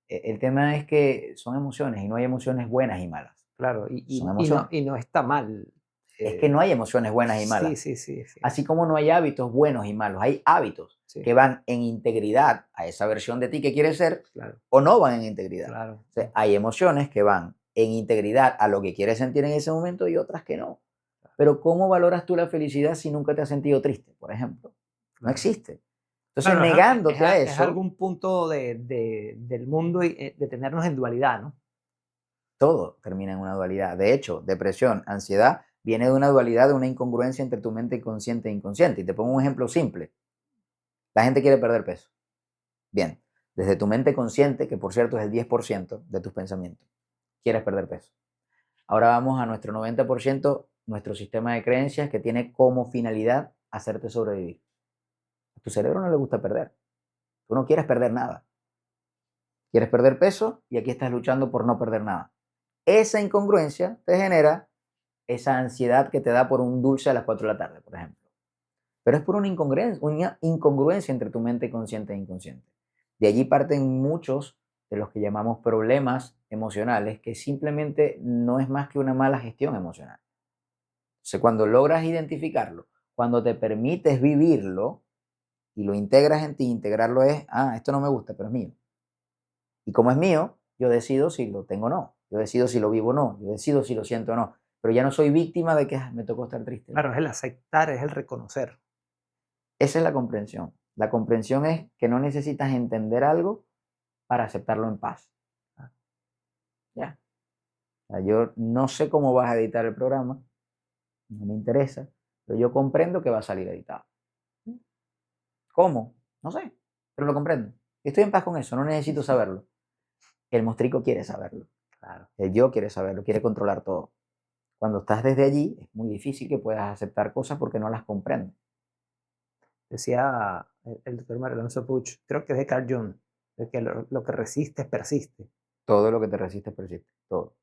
El tema es que son emociones y no hay emociones buenas y malas. Claro, Son emociones. y no está mal. Es que no hay emociones buenas y Sí, malas. sí, sí, sí. Así como no hay hábitos buenos y malos, hay hábitos Sí, que van en integridad a esa versión de ti que quieres ser claro, o no van en integridad. claro. O sea, hay emociones que van en integridad a lo que quieres sentir en ese momento y otras que no. Pero ¿cómo valoras tú la felicidad si nunca te has sentido triste, por ejemplo? No Claro. existe. Entonces, Claro, negándote a es eso, algún punto del mundo y, de tenernos en dualidad, ¿no? todo termina en una dualidad. De hecho, depresión, ansiedad, viene de una dualidad, de una incongruencia entre tu mente consciente e inconsciente. Y te pongo un ejemplo simple. La gente quiere perder peso. Bien, desde tu mente consciente, que por cierto es el 10% de tus pensamientos, quieres perder peso. Ahora vamos a nuestro 90%, nuestro sistema de creencias que tiene como finalidad hacerte sobrevivir. A tu cerebro no le gusta perder. Tú no quieres perder nada. Quieres perder peso y aquí estás luchando por no perder nada. Esa incongruencia te genera esa ansiedad que te da por un dulce a las 4 de la tarde, por ejemplo. Pero es por una incongruencia entre tu mente consciente e inconsciente. De allí parten muchos de los que llamamos problemas emocionales, que simplemente no es más que una mala gestión emocional. Entonces, cuando logras identificarlo, cuando te permites vivirlo y lo integras en ti, integrarlo es, esto no me gusta, pero es mío. Y como es mío, yo decido si lo tengo o no. Yo decido si lo vivo o no. Yo decido si lo siento o no. Pero ya no soy víctima de que me tocó estar triste. Claro, es el aceptar, es el reconocer. Esa es la comprensión. La comprensión es que no necesitas entender algo para aceptarlo en paz. Ya. O sea, yo no sé cómo vas a editar el programa, no me interesa, pero yo comprendo que va a salir editado. ¿Cómo? No sé, pero lo comprendo. Estoy en paz con eso, no necesito saberlo. El mostrico quiere saberlo. Claro. El yo quiere saberlo, quiere controlar todo. Cuando estás desde allí, es muy difícil que puedas aceptar cosas porque no las comprendes. Decía el doctor Mario Alonso Puig, creo que es de Carl Jung, de que lo que resistes persiste. Todo lo que te resiste persiste, todo.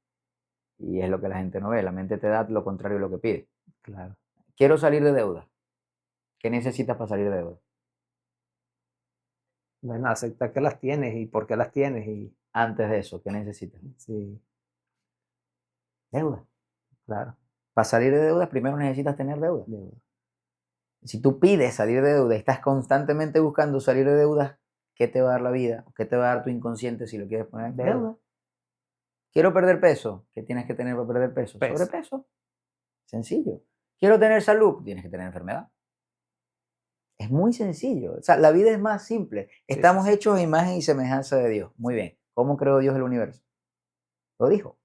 Y es lo que la gente no ve. La mente te da lo contrario de lo que pide. Claro. Quiero salir de deuda. ¿Qué necesitas para salir de deuda? Bueno, aceptar que las tienes y por qué las tienes. Y Antes de eso, ¿qué necesitas? sí, Deuda. claro. Para salir de deudas, primero necesitas tener deuda. Deuda. Si tú pides salir de deuda y estás constantemente buscando salir de deudas, ¿qué te va a dar la vida? ¿Qué te va a dar tu inconsciente si lo quieres poner? Deuda. Quiero perder peso. ¿Qué tienes que tener para perder peso? Peso. Sobrepeso. Sencillo. Quiero tener salud. Tienes que tener enfermedad. Es muy sencillo. O sea, la vida es más simple. Estamos hechos a imagen y semejanza de Dios. Muy bien. ¿Cómo creó Dios el universo? Lo dijo.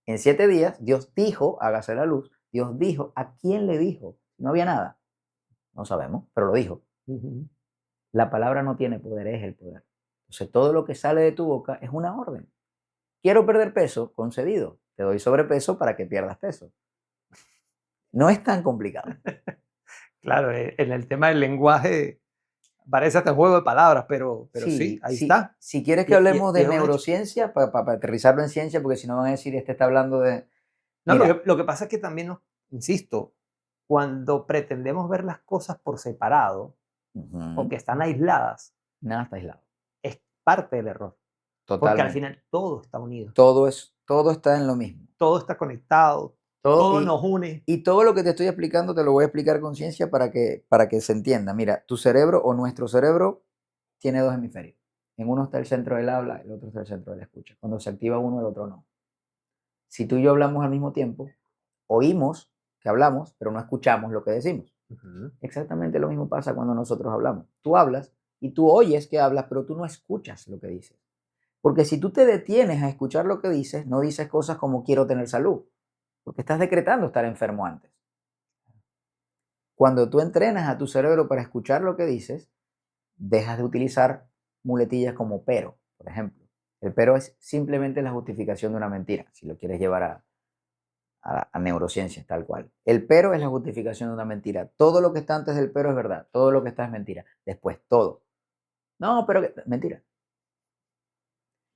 En 7 días, Dios dijo, hágase la luz. Dios dijo, ¿a quién le dijo? No había nada. No sabemos, pero lo dijo. Ujú. La palabra no tiene poder, es el poder. Entonces, todo lo que sale de tu boca es una orden. Quiero perder peso, concedido. Te doy sobrepeso para que pierdas peso. No es tan complicado. Claro, en el tema del lenguaje parece hasta un juego de palabras, pero sí, ahí está. Si quieres que Y, hablemos de es un hecho. neurociencia, para aterrizarlo en ciencia, porque si no van a decir, este está hablando de... No, Mira, lo que pasa es que también, insisto, cuando pretendemos ver las cosas por separado o que están aisladas, nada está aislado. es parte del error. Porque al Totalmente. final todo está unido, Todo está en lo mismo. todo está conectado, todo nos une. Y todo lo que te estoy explicando te lo voy a explicar con ciencia para que se entienda. Mira, tu cerebro o nuestro cerebro tiene 2 hemisferios. En uno está el centro del habla, el otro está el centro de la escucha. Cuando se activa uno, el otro no. Si tú y yo hablamos al mismo tiempo, oímos que hablamos, pero no escuchamos lo que decimos. Ujú. Exactamente lo mismo pasa cuando nosotros hablamos. Tú hablas y tú oyes que hablas, pero tú no escuchas lo que dices. Porque si tú te detienes a escuchar lo que dices, no dices cosas como quiero tener salud, porque estás decretando estar enfermo antes. Cuando tú entrenas a tu cerebro para escuchar lo que dices, dejas de utilizar muletillas como pero, por ejemplo. El pero es simplemente la justificación de una mentira, si lo quieres llevar a neurociencias, tal cual. El pero es la justificación de una mentira. Todo lo que está antes del pero es verdad, todo lo que está es mentira. Después, todo. No, pero mentira.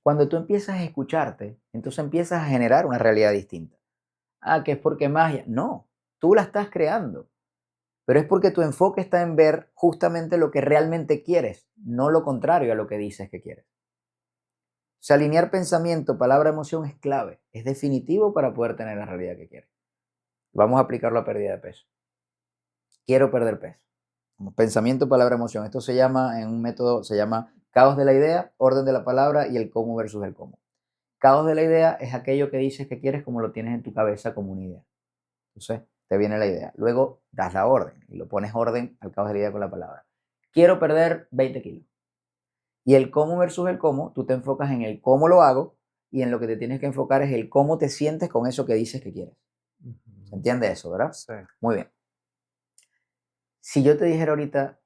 Cuando tú empiezas a escucharte, entonces empiezas a generar una realidad distinta. Que es porque magia. No, tú la estás creando. Pero es porque tu enfoque está en ver justamente lo que realmente quieres, no lo contrario a lo que dices que quieres. sea, alinear pensamiento, palabra, emoción es clave. Es definitivo para poder tener la realidad que quieres. Vamos a aplicarlo a pérdida de peso. Quiero perder peso. Pensamiento, palabra, emoción. Esto se llama, en un método, se llama caos de la idea, orden de la palabra y el cómo versus el cómo. Caos de la idea es aquello que dices que quieres como lo tienes en tu cabeza como una idea. Entonces, te viene la idea. Luego das la orden y lo pones orden al caos de la idea con la palabra. Quiero perder 20 kilos. Y el cómo versus el cómo, tú te enfocas en el cómo lo hago y en lo que te tienes que enfocar es el cómo te sientes con eso que dices que quieres. ¿Se entiende eso, verdad? Sí. Muy bien. Si yo te dijera ahorita,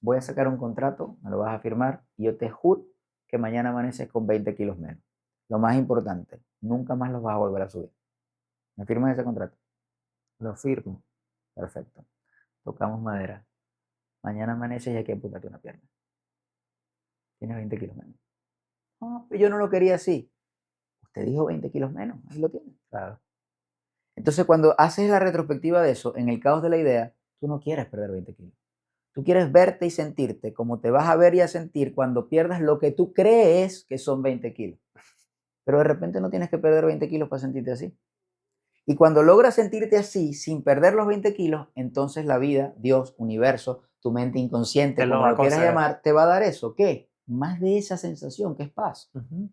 voy a sacar un contrato, me lo vas a firmar y yo te juro que mañana amaneces con 20 kilos menos. Lo más importante, nunca más los vas a volver a subir. ¿Me firmas ese contrato? Lo firmo. Perfecto. Tocamos madera. Mañana amaneces y hay que amputarte una pierna. Tienes 20 kilos menos. No, pero yo no lo quería así. Usted dijo 20 kilos menos, ahí lo tienes. Claro. Entonces, cuando haces la retrospectiva de eso, en el caos de la idea, tú no quieres perder 20 kilos. Tú quieres verte y sentirte como te vas a ver y a sentir cuando pierdas lo que tú crees que son 20 kilos. Pero de repente no tienes que perder 20 kilos para sentirte así. Y cuando logras sentirte así, sin perder los 20 kilos, entonces la vida, Dios, universo, tu mente inconsciente, Te lo como va a lo quieras conceder. llamar, te va a dar eso. ¿Qué? Más de esa sensación que es paz. Ujú.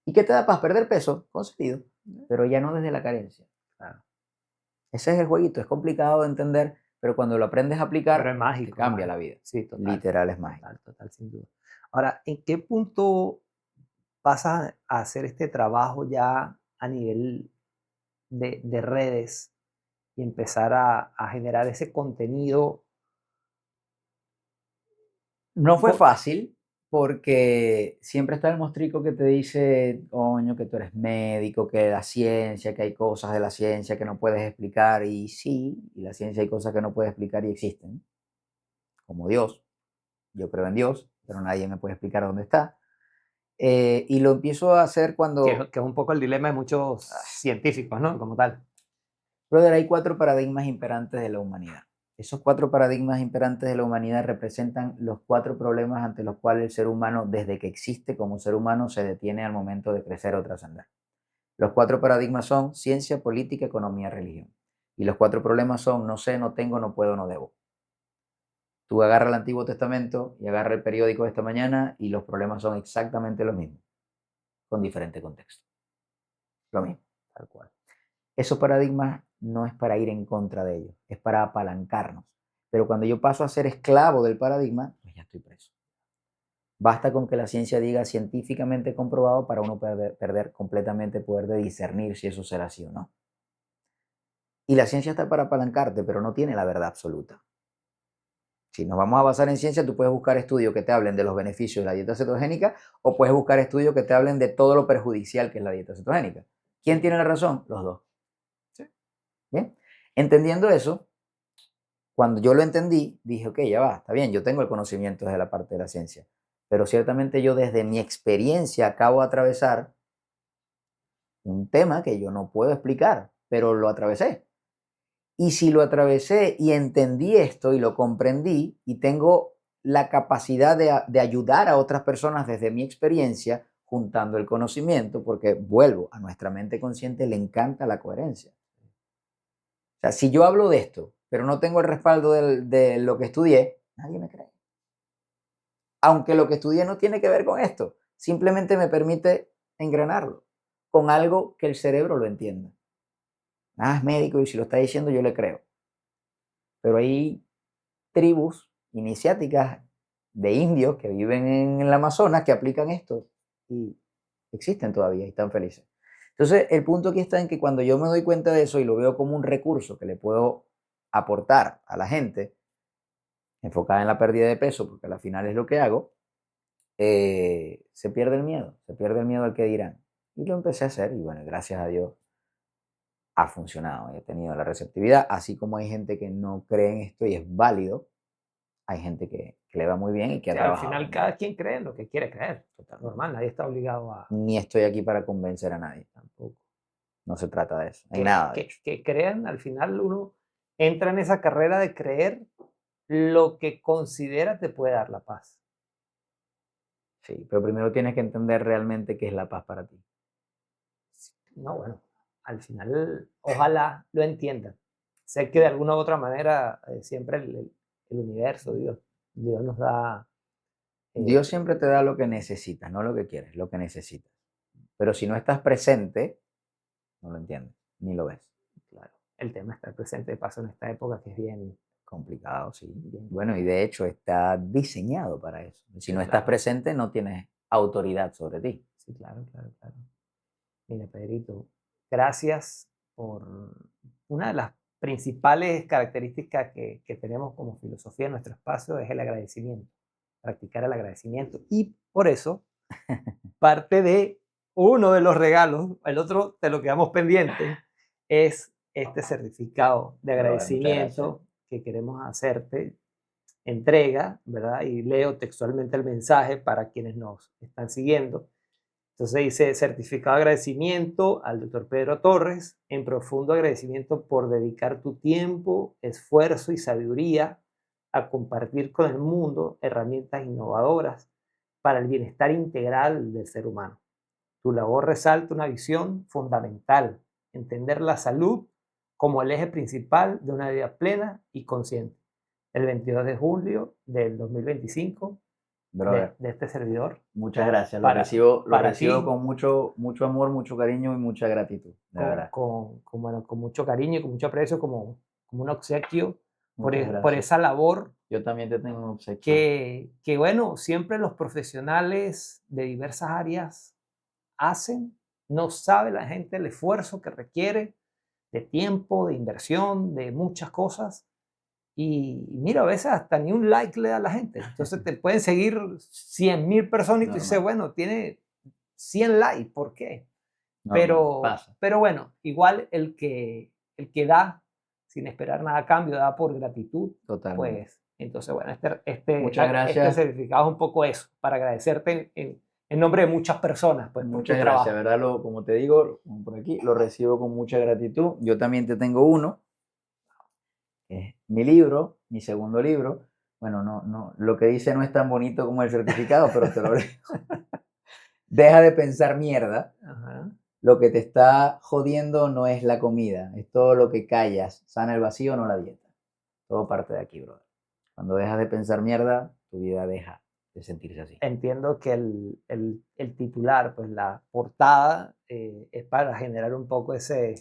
¿Y qué te da paz? Perder peso, concedido, pero ya no desde la carencia. Claro. Ese es el jueguito, es complicado de entender, pero cuando lo aprendes a Pero aplicar, es te mágico, cambia la mágico. vida. Sí, total. Literal es mágico. Total, total, sin duda. Ahora, ¿en qué punto pasas a hacer este trabajo ya a nivel de redes y empezar a generar ese contenido? No fue Co- fácil porque siempre está el mostrico que te dice, coño, que tú eres médico, que la ciencia, que hay cosas de la ciencia que no puedes explicar. Y sí, y la ciencia hay cosas que no puedes explicar y existen. Como Dios. Yo creo en Dios, pero nadie me puede explicar dónde está. Y lo empiezo a hacer cuando, que es un poco el dilema de muchos científicos, ¿no? Como tal. brother, hay 4 paradigmas imperantes de la humanidad. Esos 4 paradigmas imperantes de la humanidad representan los 4 problemas ante los cuales el ser humano, desde que existe como ser humano, se detiene al momento de crecer o trascender. Los 4 paradigmas son ciencia, política, economía, religión. Y los 4 problemas son no sé, no tengo, no puedo, no debo. Tú agarras el Antiguo Testamento y agarras el periódico de esta mañana y los problemas son exactamente los mismos, con diferente contexto. Lo mismo. Tal cual. Esos paradigmas no es para ir en contra de ellos, es para apalancarnos. Pero cuando yo paso a ser esclavo del paradigma, pues ya estoy preso. Basta con que la ciencia diga científicamente comprobado para uno perder completamente el poder de discernir si eso será así o no. Y la ciencia está para apalancarte, pero no tiene la verdad absoluta. Si nos vamos a basar en ciencia, tú puedes buscar estudios que te hablen de los beneficios de la dieta cetogénica o puedes buscar estudios que te hablen de todo lo perjudicial que es la dieta cetogénica. ¿Quién tiene la razón? Los dos. ¿Bien? Entendiendo eso, cuando yo lo entendí, dije, ok, ya va, está bien, yo tengo el conocimiento desde la parte de la ciencia, pero ciertamente yo desde mi experiencia acabo de atravesar un tema que yo no puedo explicar, pero lo atravesé. Y si lo atravesé y entendí esto y lo comprendí y tengo la capacidad de ayudar a otras personas desde mi experiencia, juntando el conocimiento, porque vuelvo, a nuestra mente consciente le encanta la coherencia. O sea, si yo hablo de esto, pero no tengo el respaldo de lo que estudié, nadie me cree. Aunque lo que estudié no tiene que ver con esto, simplemente me permite engranarlo con algo que el cerebro lo entienda. Ah, es médico y si lo está diciendo yo le creo. Pero hay tribus iniciáticas de indios que viven en el Amazonas que aplican esto y existen todavía y están felices. Entonces, el punto aquí está en que cuando yo me doy cuenta de eso y lo veo como un recurso que le puedo aportar a la gente, enfocada en la pérdida de peso, porque al final es lo que hago, se pierde el miedo al que dirán. Y lo empecé a hacer y bueno, gracias a Dios ha funcionado, he tenido la receptividad, así como hay gente que no cree en esto y es válido, hay gente que le va muy bien y que ha Sí, al trabajado final conmigo. cada quien cree en lo que quiere creer. Totalmente. Normal, nadie está obligado a Ni estoy aquí para convencer a nadie, tampoco. no se trata de eso, en nada de hecho. Que crean, al final uno entra en esa carrera de creer lo que considera te puede dar la paz. Sí, pero primero tienes que entender realmente qué es la paz para ti. No, bueno, al final ojalá lo entiendan. Sé que de alguna u otra manera siempre el universo, Dios nos da, eh, Dios siempre te da lo que necesitas, no lo que quieres, lo que necesitas. Pero si no estás presente, no lo entiendes, ni lo ves. claro, el tema está presente de paso en esta época que es bien, Complicado, sí. bien, Bueno, y de hecho está diseñado para eso. Si sí, no estás claro, presente, no tienes autoridad sobre ti. sí, claro, claro, claro. Mira, Pedrito, gracias por una de las principales características que tenemos como filosofía en nuestro espacio es el agradecimiento, practicar el agradecimiento. Y por eso, parte de uno de los regalos, el otro te lo quedamos pendiente, es este certificado de Brother, muchas gracias. agradecimiento que queremos hacerte entrega, ¿verdad? Y leo textualmente el mensaje para quienes nos están siguiendo. Entonces dice, certificado de agradecimiento al doctor Pedro Torres, en profundo agradecimiento por dedicar tu tiempo, esfuerzo y sabiduría a compartir con el mundo herramientas innovadoras para el bienestar integral del ser humano. Tu labor resalta una visión fundamental, entender la salud como el eje principal de una vida plena y consciente. El 22 de julio del 2025, Brother, de este servidor, muchas gracias. Lo para, recibo, lo para recibo ti, con mucho, mucho amor, mucho cariño y mucha gratitud, de verdad. bueno, con mucho cariño y con mucho aprecio, como un obsequio Muchas por gracias. esa labor Yo también te tengo un obsequio. que, bueno, siempre los profesionales de diversas áreas hacen. No sabe la gente el esfuerzo que requiere de tiempo, de inversión, de muchas cosas. Y mira, a veces hasta ni un like le da a la gente. Entonces te pueden seguir 100.000 personas y tú dices, Normal. bueno, tiene 100 likes, ¿por qué? Normal, pasa. Pero bueno, igual el que da sin esperar nada a cambio, da por gratitud, Totalmente. pues entonces bueno, Muchas este gracias. certificado es un poco eso, para agradecerte en nombre de muchas personas, pues por tu Muchas gracias, trabajo. ¿verdad? Como te digo, como por aquí, lo recibo con mucha gratitud. Yo también te tengo uno, es mi libro, mi segundo libro. Bueno, no, lo que dice no es tan bonito como el certificado, pero te lo leo. Deja de pensar mierda. Ajá. Lo que te está jodiendo no es la comida, es todo lo que callas. Sana el vacío, no la dieta. Todo parte de aquí, brother. Cuando dejas de pensar mierda, tu vida deja de sentirse así. Entiendo que el titular, pues la portada, es para generar un poco ese...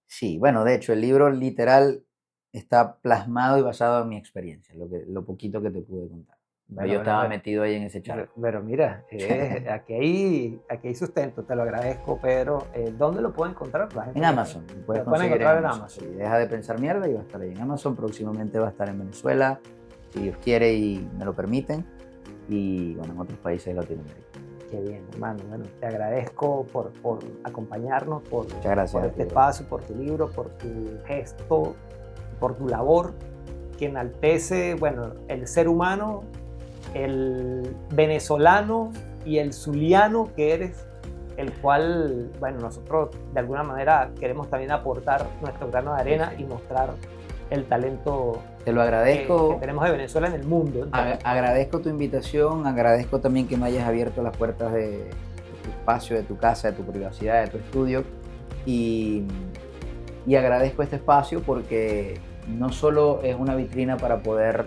Sí, bueno, de hecho, el libro literal está plasmado y basado en mi experiencia, lo poquito que te pude contar. Bueno, Yo bueno, estaba bueno. metido ahí en ese charco. Pero mira, aquí hay sustento, te lo agradezco, Pedro. ¿Dónde lo puedo encontrar? La gente En Amazon, lo puedes lo pueden conseguir en encontrar en Amazon. Amazon. Sí, deja de pensar mierda y va a estar ahí en Amazon. Próximamente va a estar en Venezuela, si Dios quiere y me lo permiten. Y bueno, en otros países de Latinoamérica. Qué bien, hermano. Bueno, te agradezco por acompañarnos, Muchas gracias por a este ti, espacio, por tu libro, por tu gesto, por tu labor que enaltece, bueno, el ser humano, el venezolano y el zuliano que eres, el cual, bueno, nosotros de alguna manera queremos también aportar nuestro grano de arena y mostrar el talento Te lo agradezco. que tenemos de Venezuela en el mundo. Agradezco tu invitación, agradezco también que me hayas abierto las puertas de tu espacio, de tu casa, de tu privacidad, de tu estudio. Y agradezco este espacio porque no solo es una vitrina para poder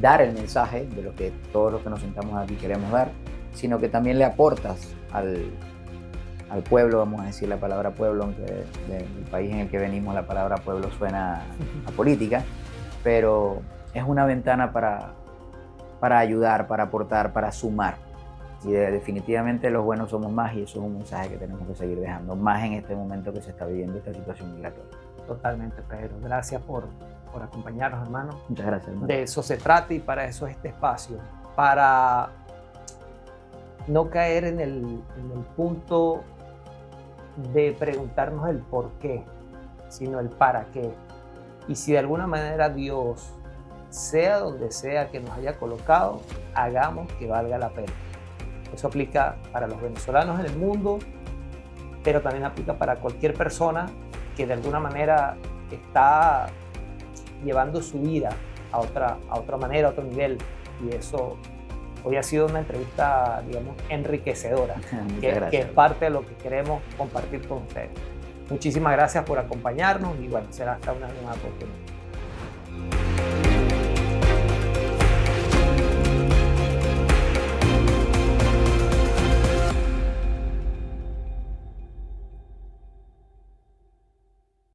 dar el mensaje de lo que todos los que nos sentamos aquí queremos dar, sino que también le aportas al pueblo, vamos a decir la palabra pueblo, aunque del país en el que venimos la palabra pueblo suena a política, pero es una ventana para ayudar, para aportar, para sumar. Y definitivamente los buenos somos más y eso es un mensaje que tenemos que seguir dejando, más en este momento que se está viviendo esta situación migratoria. Totalmente, Pedro. Gracias por acompañarnos, hermano. Muchas gracias, hermano. De eso se trata y para eso es este espacio. Para no caer en el punto de preguntarnos el por qué, sino el para qué. Y si de alguna manera Dios, sea donde sea que nos haya colocado, hagamos que valga la pena. Eso aplica para los venezolanos en el mundo, pero también aplica para cualquier persona que de alguna manera está llevando su vida a otra manera, a otro nivel. Y eso Hoy ha sido una entrevista, digamos, enriquecedora, Muchas que es gracias. parte de lo que queremos compartir con ustedes. Muchísimas gracias por acompañarnos y bueno, será hasta una nueva oportunidad.